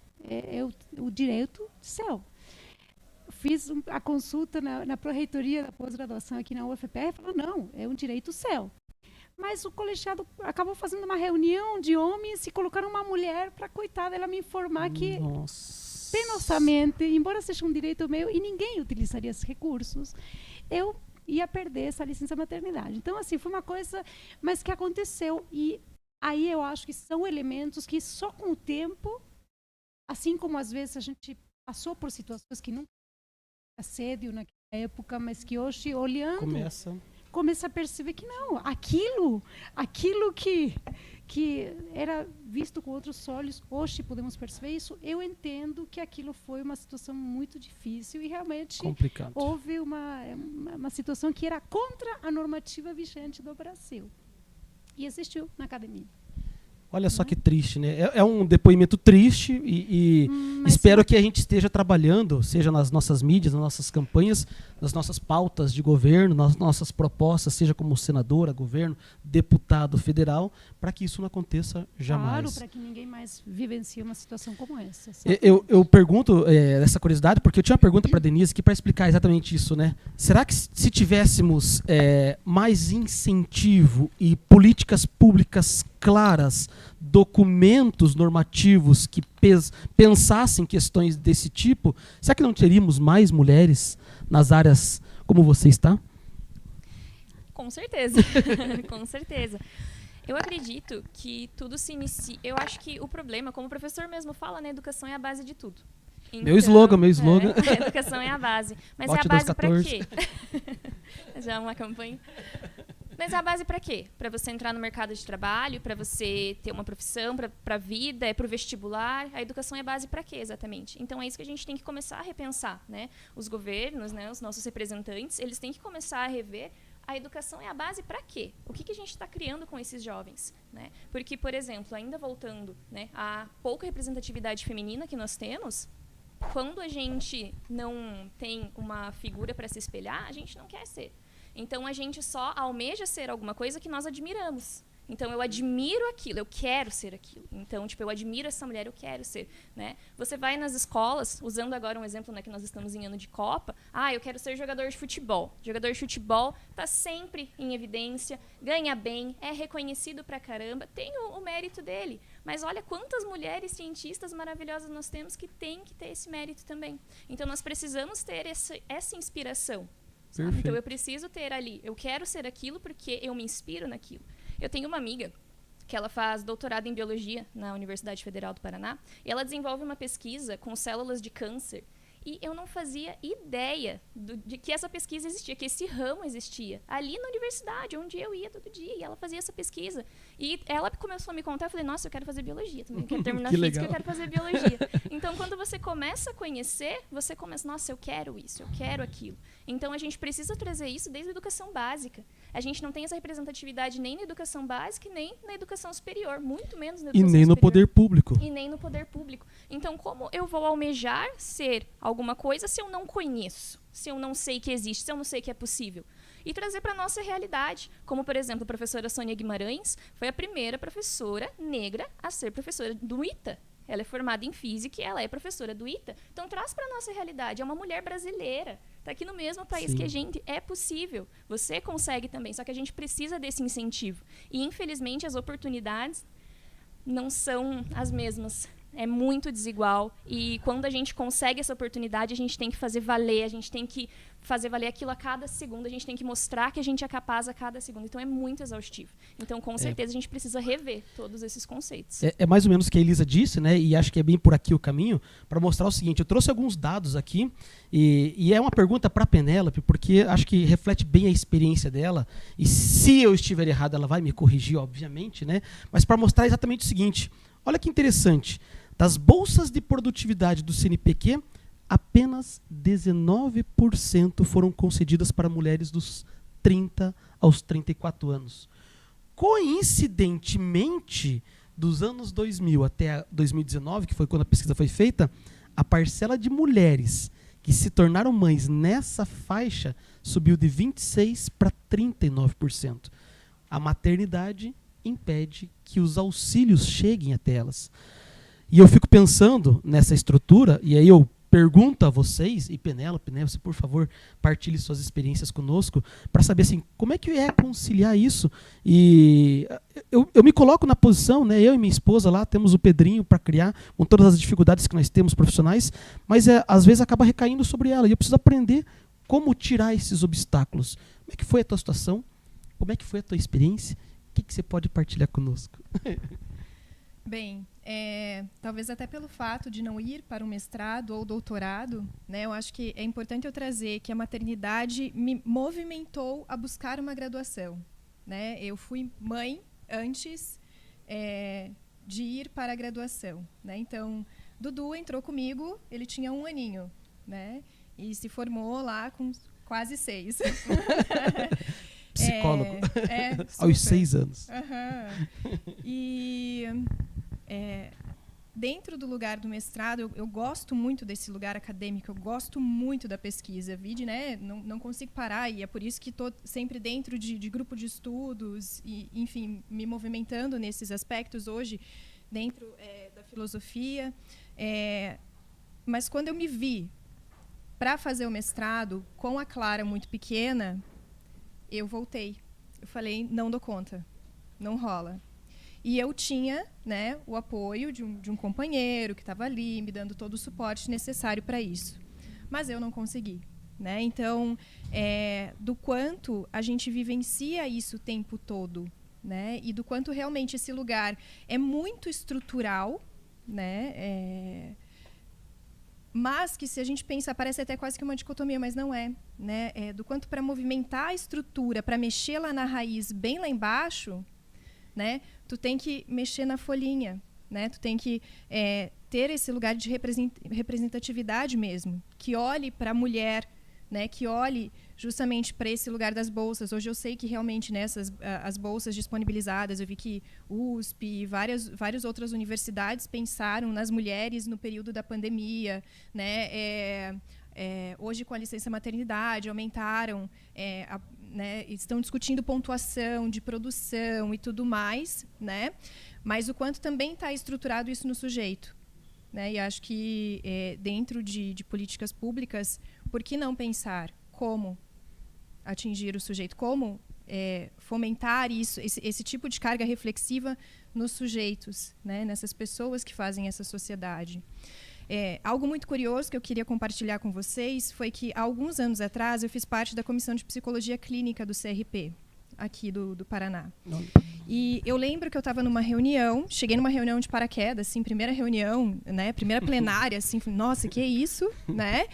o direito seu. fiz a consulta na pró-reitoria da pós-graduação aqui na UFPR e falou, não, é um direito seu. Mas o colegiado acabou fazendo uma reunião de homens e colocaram uma mulher para, coitada, ela me informar que, penosamente, embora seja um direito meu e ninguém utilizaria esses recursos, eu ia perder essa licença maternidade. Então, assim, foi uma coisa, mas que aconteceu. E aí eu acho que são elementos que só com o tempo, assim como às vezes a gente passou por situações que nunca assédio naquela época, mas que hoje, olhando, começa a perceber que não, aquilo que era visto com outros olhos, hoje podemos perceber isso. Eu entendo que aquilo foi uma situação muito difícil e realmente houve uma situação que era contra a normativa vigente do Brasil. E existiu na academia. Olha só que triste, né? É um depoimento triste e espero que a gente esteja trabalhando, seja nas nossas mídias, nas nossas campanhas, nas nossas pautas de governo, nas nossas propostas, seja como senadora, governo, deputado federal, para que isso não aconteça jamais. Claro, para que ninguém mais vivencie uma situação como essa. Eu pergunto essa curiosidade, porque eu tinha uma pergunta para a Denise aqui para explicar exatamente isso, né? Será que se tivéssemos mais incentivo e políticas públicas claras, documentos normativos que pensassem questões desse tipo, será que não teríamos mais mulheres nas áreas como você está? Com certeza, com certeza. Eu acredito que tudo se inicia... Eu acho que o problema, como o professor mesmo fala, né, educação é a base de tudo. Então, meu slogan. A educação é a base. Mas Bote é a base para quê? Já uma campanha. Mas a base para quê? Para você entrar no mercado de trabalho, para você ter uma profissão, para a vida, para o vestibular. A educação é base para quê, exatamente? Então, é isso que a gente tem que começar a repensar, né? Os governos, né, os nossos representantes, eles têm que começar a rever a educação é a base para quê? O que a gente está criando com esses jovens? Né? Porque, por exemplo, ainda voltando, né, à pouca representatividade feminina que nós temos, quando a gente não tem uma figura para se espelhar, a gente não quer ser. Então, a gente só almeja ser alguma coisa que nós admiramos. Então, eu admiro aquilo, eu quero ser aquilo. Então, eu admiro essa mulher, eu quero ser. Né? Você vai nas escolas, usando agora um exemplo, né, que nós estamos em ano de Copa, eu quero ser jogador de futebol. Jogador de futebol está sempre em evidência, ganha bem, é reconhecido pra caramba, tem o mérito dele. Mas olha quantas mulheres cientistas maravilhosas nós temos que têm que ter esse mérito também. Então, nós precisamos ter essa inspiração. Então, eu preciso ter ali, eu quero ser aquilo porque eu me inspiro naquilo. Eu tenho uma amiga que ela faz doutorado em biologia na Universidade Federal do Paraná e ela desenvolve uma pesquisa com células de câncer. E eu não fazia ideia de que essa pesquisa existia, que esse ramo existia. Ali na universidade, onde eu ia todo dia, e ela fazia essa pesquisa. E ela começou a me contar, eu falei, nossa, eu quero fazer biologia também, eu quero terminar física, eu quero fazer biologia. Então, quando você começa a conhecer, você começa, nossa, eu quero isso, eu quero aquilo. Então, a gente precisa trazer isso desde a educação básica. A gente não tem essa representatividade nem na educação básica, nem na educação superior, muito menos na educação superior. E nem no poder público. E nem no poder público. Então, como eu vou almejar ser alguma coisa se eu não conheço, se eu não sei que existe, se eu não sei que é possível? E trazer para a nossa realidade. Como, por exemplo, a professora Sônia Guimarães foi a primeira professora negra a ser professora do ITA. Ela é formada em física e ela é professora do ITA. Então, traz para a nossa realidade. É uma mulher brasileira. Está aqui no mesmo país que a gente. É possível. Você consegue também. Só que a gente precisa desse incentivo. E, infelizmente, as oportunidades não são as mesmas. É muito desigual. E quando a gente consegue essa oportunidade, a gente tem que fazer valer. A gente tem que fazer valer aquilo a cada segundo. A gente tem que mostrar que a gente é capaz a cada segundo. Então, é muito exaustivo. Então, com certeza, a gente precisa rever todos esses conceitos. É mais ou menos o que a Elisa disse, né? E acho que é bem por aqui o caminho, para mostrar o seguinte. Eu trouxe alguns dados aqui, e é uma pergunta para a Penélope, porque acho que reflete bem a experiência dela. E se eu estiver errado, ela vai me corrigir, obviamente, né? Mas para mostrar exatamente o seguinte. Olha que interessante. Das bolsas de produtividade do CNPq, apenas 19% foram concedidas para mulheres dos 30 aos 34 anos. Coincidentemente, dos anos 2000 até 2019, que foi quando a pesquisa foi feita, a parcela de mulheres que se tornaram mães nessa faixa subiu de 26% para 39%. A maternidade impede que os auxílios cheguem até elas. E eu fico pensando nessa estrutura, e aí eu pergunto a vocês, e Penélope, né, você, por favor, partilhe suas experiências conosco, para saber assim, como é que é conciliar isso. E eu me coloco na posição, né, eu e minha esposa lá, temos o Pedrinho para criar, com todas as dificuldades que nós temos profissionais, mas às vezes acaba recaindo sobre ela, e eu preciso aprender como tirar esses obstáculos. Como é que foi a tua situação? Como é que foi a tua experiência? O que você pode partilhar conosco? Bem, talvez até pelo fato de não ir para um mestrado ou doutorado, né, eu acho que é importante eu trazer que a maternidade me movimentou a buscar uma graduação. Né? Eu fui mãe antes de ir para a graduação. Né? Então, Dudu entrou comigo, ele tinha 1 aninho, né? E se formou lá com quase 6. Psicólogo. Aos 6 anos. E dentro do lugar do mestrado, eu gosto muito desse lugar acadêmico, eu gosto muito da pesquisa. Vide, né? Não consigo parar, e é por isso que estou sempre dentro de grupo de estudos, e, enfim, me movimentando nesses aspectos hoje, dentro da filosofia. Mas quando eu me vi para fazer o mestrado, com a Clara muito pequena, eu voltei. Eu falei, não dou conta, não rola. E eu tinha, né, o apoio de um companheiro que estava ali, me dando todo o suporte necessário para isso. Mas eu não consegui. Né? Então, do quanto a gente vivencia isso o tempo todo, né? E do quanto realmente esse lugar é muito estrutural, né? Mas que, se a gente pensa, parece até quase que uma dicotomia, mas não é. Né? Do quanto para movimentar a estrutura, para mexer lá na raiz, bem lá embaixo, né? Tu tem que mexer na folhinha, né? Tu tem que ter esse lugar de representatividade mesmo, que olhe para a mulher, né? Que olhe justamente para esse lugar das bolsas. Hoje eu sei que realmente nessas as bolsas disponibilizadas, eu vi que USP e várias outras universidades pensaram nas mulheres no período da pandemia, né? Hoje, com a licença maternidade, aumentaram, né, estão discutindo pontuação de produção e tudo mais, né? Mas o quanto também está estruturado isso no sujeito. Né? E acho que, dentro de políticas públicas, por que não pensar como atingir o sujeito, como fomentar isso, esse tipo de carga reflexiva nos sujeitos, né? Nessas pessoas que fazem essa sociedade. Algo muito curioso que eu queria compartilhar com vocês foi que, há alguns anos atrás, eu fiz parte da Comissão de Psicologia Clínica do CRP, aqui do Paraná. E eu lembro que eu estava numa reunião, cheguei numa reunião de paraquedas, assim, primeira reunião, né, primeira plenária, assim, nossa, que é isso? Né?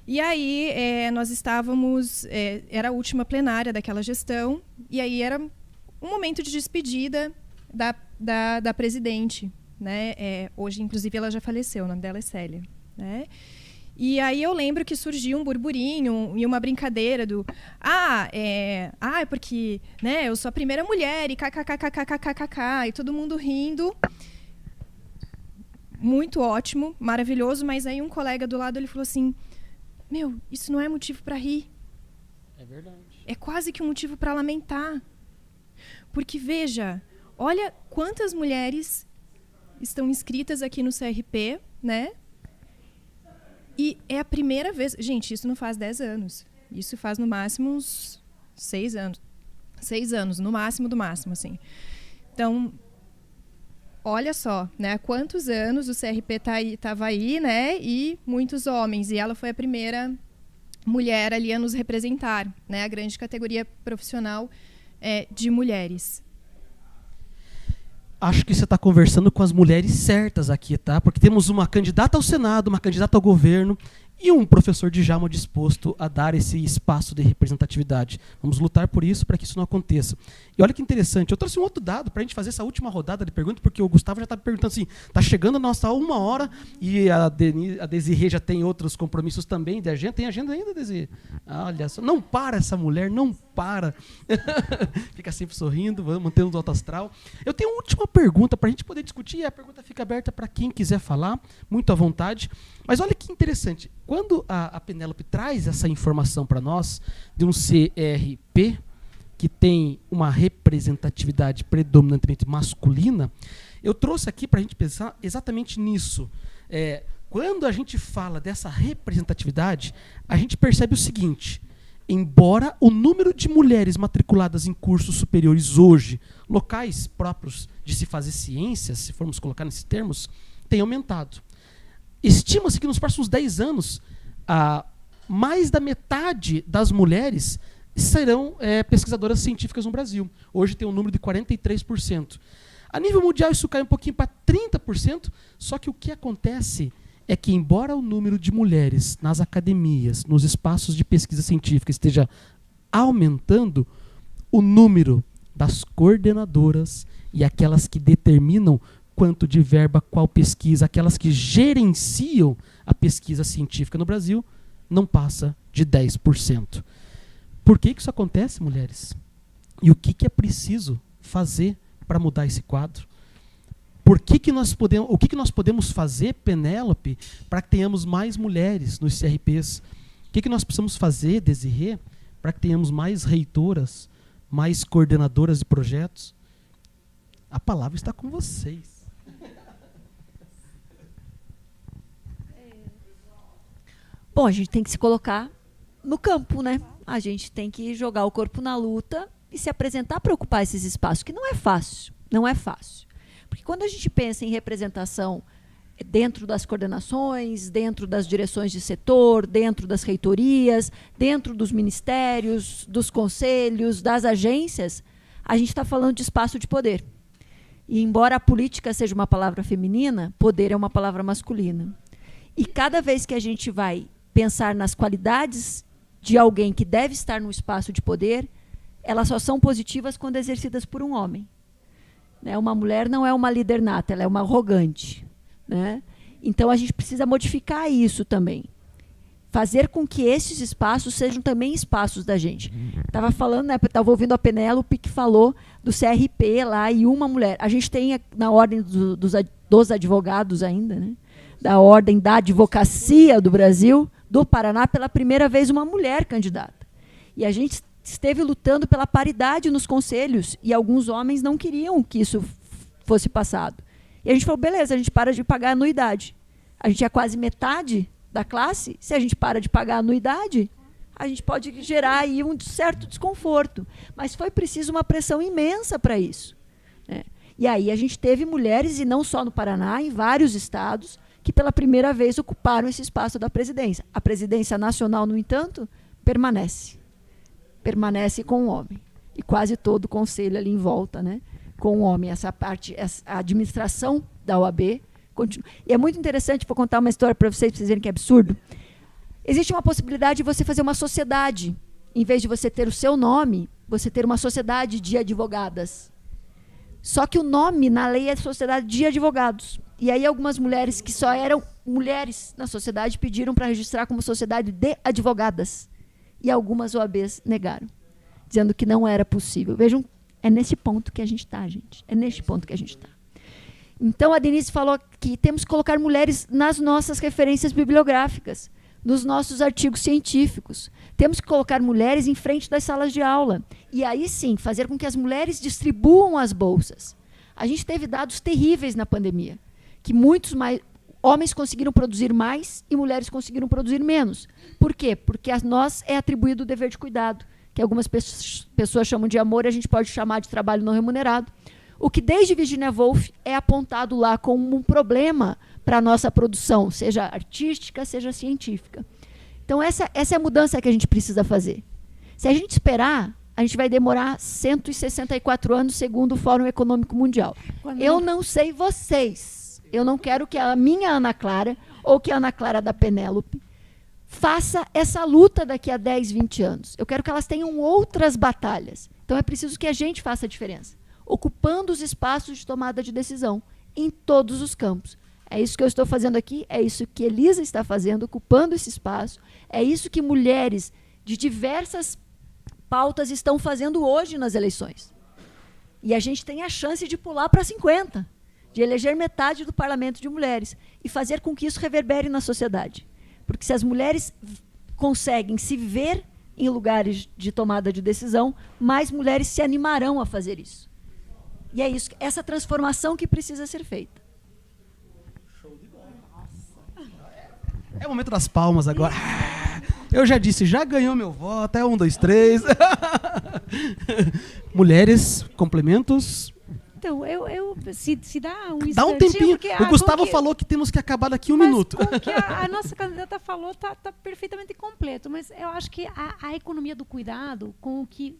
E aí nós estávamos, era a última plenária daquela gestão, e aí era um momento de despedida da presidente. Né? Hoje, inclusive, ela já faleceu, o nome dela é Célia. Né? E aí eu lembro que surgiu um burburinho e uma brincadeira do é porque, né, eu sou a primeira mulher e kkkkkkkk, e todo mundo rindo. Muito ótimo, maravilhoso, mas aí um colega do lado ele falou assim: meu, isso não é motivo para rir. É verdade. É quase que um motivo para lamentar. Porque, veja, olha quantas mulheres estão inscritas aqui no CRP, né? E é a primeira vez... Gente, isso não faz 10 anos. Isso faz, no máximo, uns 6 anos. 6 anos, no máximo do máximo, assim. Então, olha só, né? Há quantos anos o CRP estava aí, né? E muitos homens. E ela foi a primeira mulher ali a nos representar, né? A grande categoria profissional de mulheres. Acho que você está conversando com as mulheres certas aqui, tá? Porque temos uma candidata ao Senado, uma candidata ao governo e um professor Djalma disposto a dar esse espaço de representatividade. Vamos lutar por isso, para que isso não aconteça. E olha que interessante, eu trouxe um outro dado para a gente fazer essa última rodada de perguntas, porque o Gustavo já está me perguntando assim, está chegando a nossa 1 hora e a Desirê já tem outros compromissos também de agenda. Tem agenda ainda, Desirê? Olha só, não para essa mulher, não para. Fica sempre sorrindo, mantendo o alto astral. Eu tenho uma última pergunta para a gente poder discutir, e a pergunta fica aberta para quem quiser falar, muito à vontade. Mas olha que interessante, quando a Penélope traz essa informação para nós de um CRP que tem uma representatividade predominantemente masculina, eu trouxe aqui para a gente pensar exatamente nisso. Quando a gente fala dessa representatividade, a gente percebe o seguinte: embora o número de mulheres matriculadas em cursos superiores hoje, locais próprios de se fazer ciências, se formos colocar nesses termos, tenha aumentado. Estima-se que nos próximos 10 anos, mais da metade das mulheres serão pesquisadoras científicas no Brasil. Hoje tem um número de 43%. A nível mundial isso cai um pouquinho para 30%, só que o que acontece é que, embora o número de mulheres nas academias, nos espaços de pesquisa científica esteja aumentando, o número das coordenadoras e aquelas que determinam quanto de verba, qual pesquisa, aquelas que gerenciam a pesquisa científica no Brasil, não passa de 10%. Por que isso acontece, mulheres? E o que é preciso fazer para mudar esse quadro? O que nós podemos fazer, Penélope, para que tenhamos mais mulheres nos CRPs? O que nós precisamos fazer, Desirê, para que tenhamos mais reitoras, mais coordenadoras de projetos? A palavra está com vocês. Bom, a gente tem que se colocar no campo, né? A gente tem que jogar o corpo na luta e se apresentar para ocupar esses espaços, que não é fácil, não é fácil. Porque quando a gente pensa em representação dentro das coordenações, dentro das direções de setor, dentro das reitorias, dentro dos ministérios, dos conselhos, das agências, a gente está falando de espaço de poder. E embora a política seja uma palavra feminina, poder é uma palavra masculina. E cada vez que a gente vai pensar nas qualidades de alguém que deve estar no espaço de poder, elas só são positivas quando exercidas por um homem. Né? Uma mulher não é uma líder nata, ela é uma arrogante. Né? Então, a gente precisa modificar isso também. Fazer com que esses espaços sejam também espaços da gente. Estava falando, né, estava ouvindo a Penélope que falou do CRP lá e uma mulher. A gente tem na ordem dos advogados ainda, né? Da ordem da advocacia do Brasil, do Paraná, pela primeira vez uma mulher candidata. E a gente esteve lutando pela paridade nos conselhos e alguns homens não queriam que isso fosse passado. E a gente falou, beleza, a gente para de pagar anuidade. A gente é quase metade da classe, se a gente para de pagar anuidade, a gente pode gerar aí um certo desconforto. Mas foi preciso uma pressão imensa para isso. Né? E aí a gente teve mulheres, e não só no Paraná, em vários estados, que pela primeira vez ocuparam esse espaço da presidência. A presidência nacional, no entanto, permanece. Permanece com o homem. E quase todo o conselho ali em volta, né? Com o homem. Essa parte, a administração da OAB continua. E é muito interessante, vou contar uma história para vocês verem que é absurdo. Existe uma possibilidade de você fazer uma sociedade. Em vez de você ter o seu nome, você ter uma sociedade de advogadas. Só que o nome na lei é Sociedade de Advogados. E aí algumas mulheres que só eram mulheres na sociedade pediram para registrar como Sociedade de Advogadas. E algumas OABs negaram, dizendo que não era possível. Vejam, é nesse ponto que a gente está, gente. É neste ponto que a gente está. Então, a Denise falou que temos que colocar mulheres nas nossas referências bibliográficas, nos nossos artigos científicos. Temos que colocar mulheres em frente das salas de aula. E aí, sim, fazer com que as mulheres distribuam as bolsas. A gente teve dados terríveis na pandemia, que muitos homens conseguiram produzir mais e mulheres conseguiram produzir menos. Por quê? Porque a nós é atribuído o dever de cuidado, que algumas pessoas chamam de amor, e a gente pode chamar de trabalho não remunerado. O que desde Virginia Woolf é apontado lá como um problema para a nossa produção, seja artística, seja científica. Então, essa é a mudança que a gente precisa fazer. Se a gente esperar, a gente vai demorar 164 anos, segundo o Fórum Econômico Mundial. Eu não sei vocês. Eu não quero que a minha Ana Clara, ou que a Ana Clara da Penélope, faça essa luta daqui a 10, 20 anos. Eu quero que elas tenham outras batalhas. Então, é preciso que a gente faça a diferença, ocupando os espaços de tomada de decisão em todos os campos. É isso que eu estou fazendo aqui, é isso que Elisa está fazendo, ocupando esse espaço, é isso que mulheres de diversas pautas estão fazendo hoje nas eleições. E a gente tem a chance de pular para 50, de eleger metade do parlamento de mulheres e fazer com que isso reverbere na sociedade. Porque se as mulheres conseguem se ver em lugares de tomada de decisão, mais mulheres se animarão a fazer isso. E é isso, essa transformação que precisa ser feita. Show de bola. É o momento das palmas agora. Eu já disse, já ganhou meu voto. É 1, 2, 3. Mulheres, complementos. Então, se dá um Dá um tempinho. O Gustavo falou que temos que acabar daqui 1 minuto. O que a nossa candidata falou tá perfeitamente completo. Mas eu acho que a economia do cuidado, com o que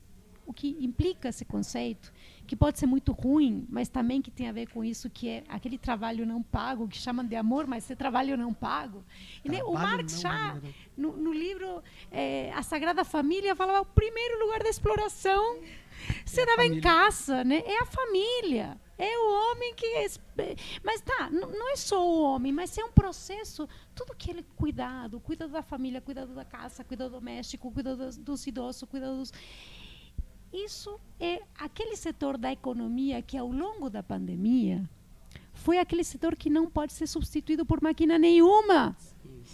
implica esse conceito, que pode ser muito ruim, mas também que tem a ver com isso, que é aquele trabalho não pago, que chamam de amor, mas esse trabalho não pago. E, né, o Marx já, no livro A Sagrada Família, falava o primeiro lugar da exploração se dava em casa, né? É a família, é o homem que... Mas não é só o homem, mas é um processo, tudo que ele cuidado da família, cuidado da casa, cuidado doméstico, cuidado dos idosos, cuidado dos... Isso é aquele setor da economia que, ao longo da pandemia, foi aquele setor que não pode ser substituído por máquina nenhuma.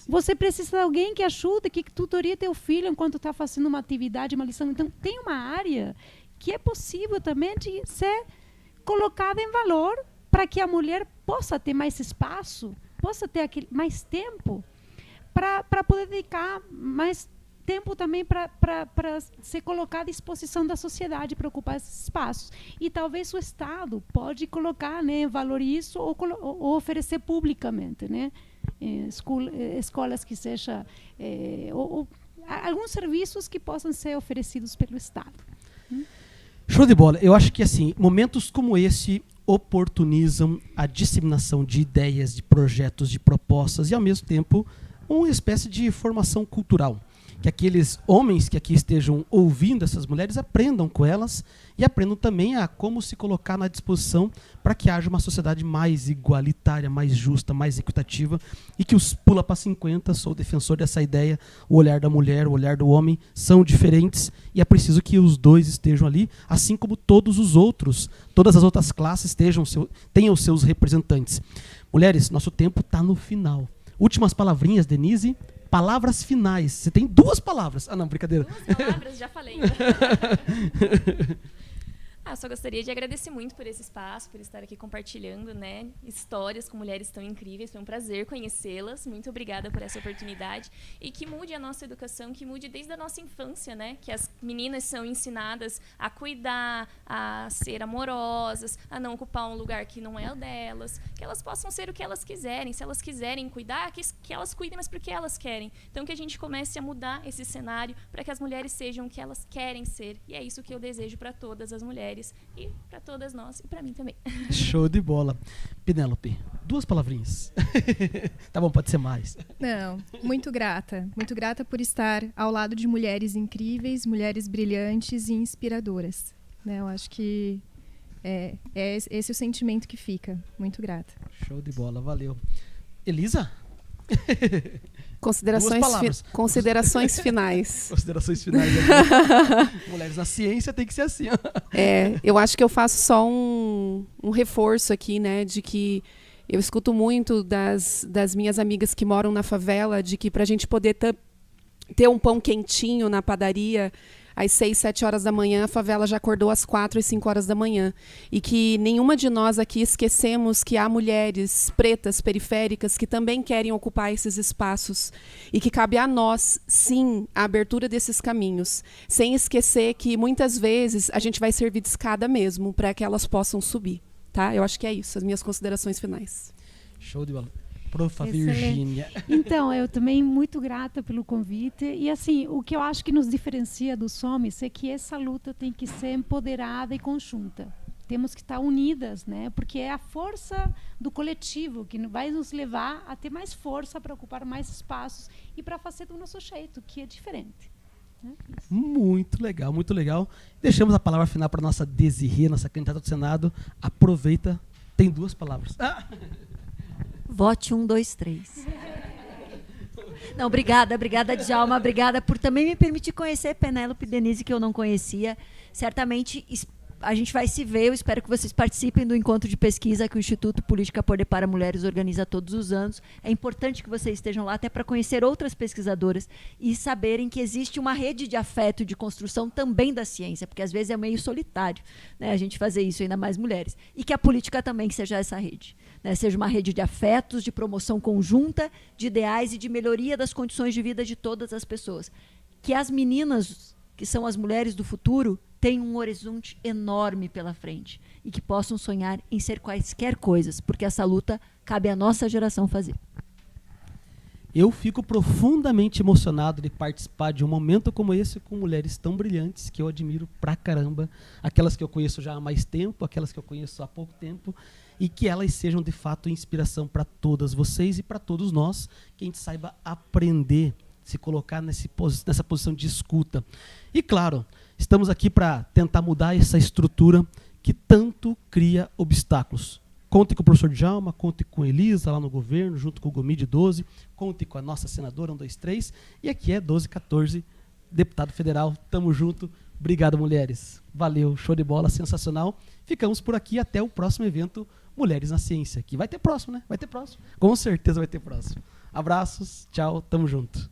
Você precisa de alguém que ajude, que tutorie teu filho enquanto está fazendo uma atividade, uma lição. Então, tem uma área que é possível também de ser colocada em valor para que a mulher possa ter mais espaço, possa ter mais tempo para poder dedicar mais tempo também para ser colocado à disposição da sociedade, para ocupar esses espaços. E talvez o Estado pode colocar, né, em valor isso ou oferecer publicamente, né, escolas que seja ou alguns serviços que possam ser oferecidos pelo Estado. Show de bola. Eu acho que assim, momentos como esse oportunizam a disseminação de ideias, de projetos, de propostas e, ao mesmo tempo, uma espécie de formação cultural. Que aqueles homens que aqui estejam ouvindo essas mulheres aprendam com elas e aprendam também a como se colocar na disposição para que haja uma sociedade mais igualitária, mais justa, mais equitativa e que os pula para 50, sou defensor dessa ideia, o olhar da mulher, o olhar do homem são diferentes e é preciso que os dois estejam ali, assim como todos os outros, todas as outras classes tenham os seus representantes. Mulheres, nosso tempo está no final. Últimas palavrinhas, Denise. Palavras finais. Você tem 2 palavras. Ah, não, brincadeira. 2 palavras, já falei. Só gostaria de agradecer muito por esse espaço, por estar aqui compartilhando, né, histórias com mulheres tão incríveis. Foi um prazer conhecê-las. Muito obrigada por essa oportunidade. E que mude a nossa educação, que mude desde a nossa infância, né? Que as meninas são ensinadas a cuidar, a ser amorosas, a não ocupar um lugar que não é o delas, que elas possam ser o que elas quiserem. Se elas quiserem cuidar, que elas cuidem, mas porque elas querem. Então, que a gente comece a mudar esse cenário para que as mulheres sejam o que elas querem ser. E é isso que eu desejo para todas as mulheres. E para todas nós, e para mim também. Show de bola. Penélope, 2 palavrinhas. Tá bom, pode ser mais. Não, muito grata. Muito grata por estar ao lado de mulheres incríveis, mulheres brilhantes e inspiradoras. Né, eu acho que é esse o sentimento que fica. Muito grata. Show de bola, valeu. Elisa? Considerações finais. Considerações finais. Mulheres na ciência tem que ser assim. Eu acho que eu faço só um reforço aqui, né, de que eu escuto muito das minhas amigas que moram na favela, de que para a gente poder ter um pão quentinho na padaria às 6, 7 horas da manhã, a favela já acordou às 4 e 5 horas da manhã. E que nenhuma de nós aqui esquecemos que há mulheres pretas, periféricas, que também querem ocupar esses espaços. E que cabe a nós, sim, a abertura desses caminhos. Sem esquecer que, muitas vezes, a gente vai servir de escada mesmo, para que elas possam subir. Tá? Eu acho que é isso, as minhas considerações finais. Show de bola. Profa Virgínia. Então, eu também muito grata pelo convite. E assim, o que eu acho que nos diferencia dos homens é que essa luta tem que ser empoderada e conjunta. Temos que estar unidas, né? Porque é a força do coletivo que vai nos levar a ter mais força para ocupar mais espaços e para fazer do nosso jeito, que é diferente. Muito legal, muito legal. Deixamos a palavra final para a nossa Desirê, nossa candidata do Senado. Aproveita, tem 2 palavras. Vote 1, 2, 3. Não, obrigada, Djalma, obrigada por também me permitir conhecer Penélope e Denise, que eu não conhecia. Certamente a gente vai se ver, eu espero que vocês participem do encontro de pesquisa que o Instituto Política Poder para Mulheres organiza todos os anos. É importante que vocês estejam lá até para conhecer outras pesquisadoras e saberem que existe uma rede de afeto e de construção também da ciência, porque às vezes é meio solitário, né, a gente fazer isso, ainda mais mulheres. E que a política também seja essa rede, né, seja uma rede de afetos, de promoção conjunta, de ideais e de melhoria das condições de vida de todas as pessoas. Que as meninas, que são as mulheres do futuro, tenham um horizonte enorme pela frente e que possam sonhar em ser quaisquer coisas, porque essa luta cabe à nossa geração fazer. Eu fico profundamente emocionado de participar de um momento como esse com mulheres tão brilhantes que eu admiro pra caramba, aquelas que eu conheço já há mais tempo, aquelas que eu conheço há pouco tempo, e que elas sejam de fato inspiração para todas vocês e para todos nós, que a gente saiba aprender, se colocar nessa posição de escuta. E claro, estamos aqui para tentar mudar essa estrutura que tanto cria obstáculos. Conte com o professor Djalma, conte com Elisa lá no governo, junto com o Gomide 12, conte com a nossa senadora 123, e aqui é 1214, deputado federal, tamo junto. Obrigado, mulheres. Valeu, show de bola, sensacional. Ficamos por aqui até o próximo evento Mulheres na Ciência, que vai ter próximo, né? Vai ter próximo. Com certeza vai ter próximo. Abraços, tchau, tamo junto.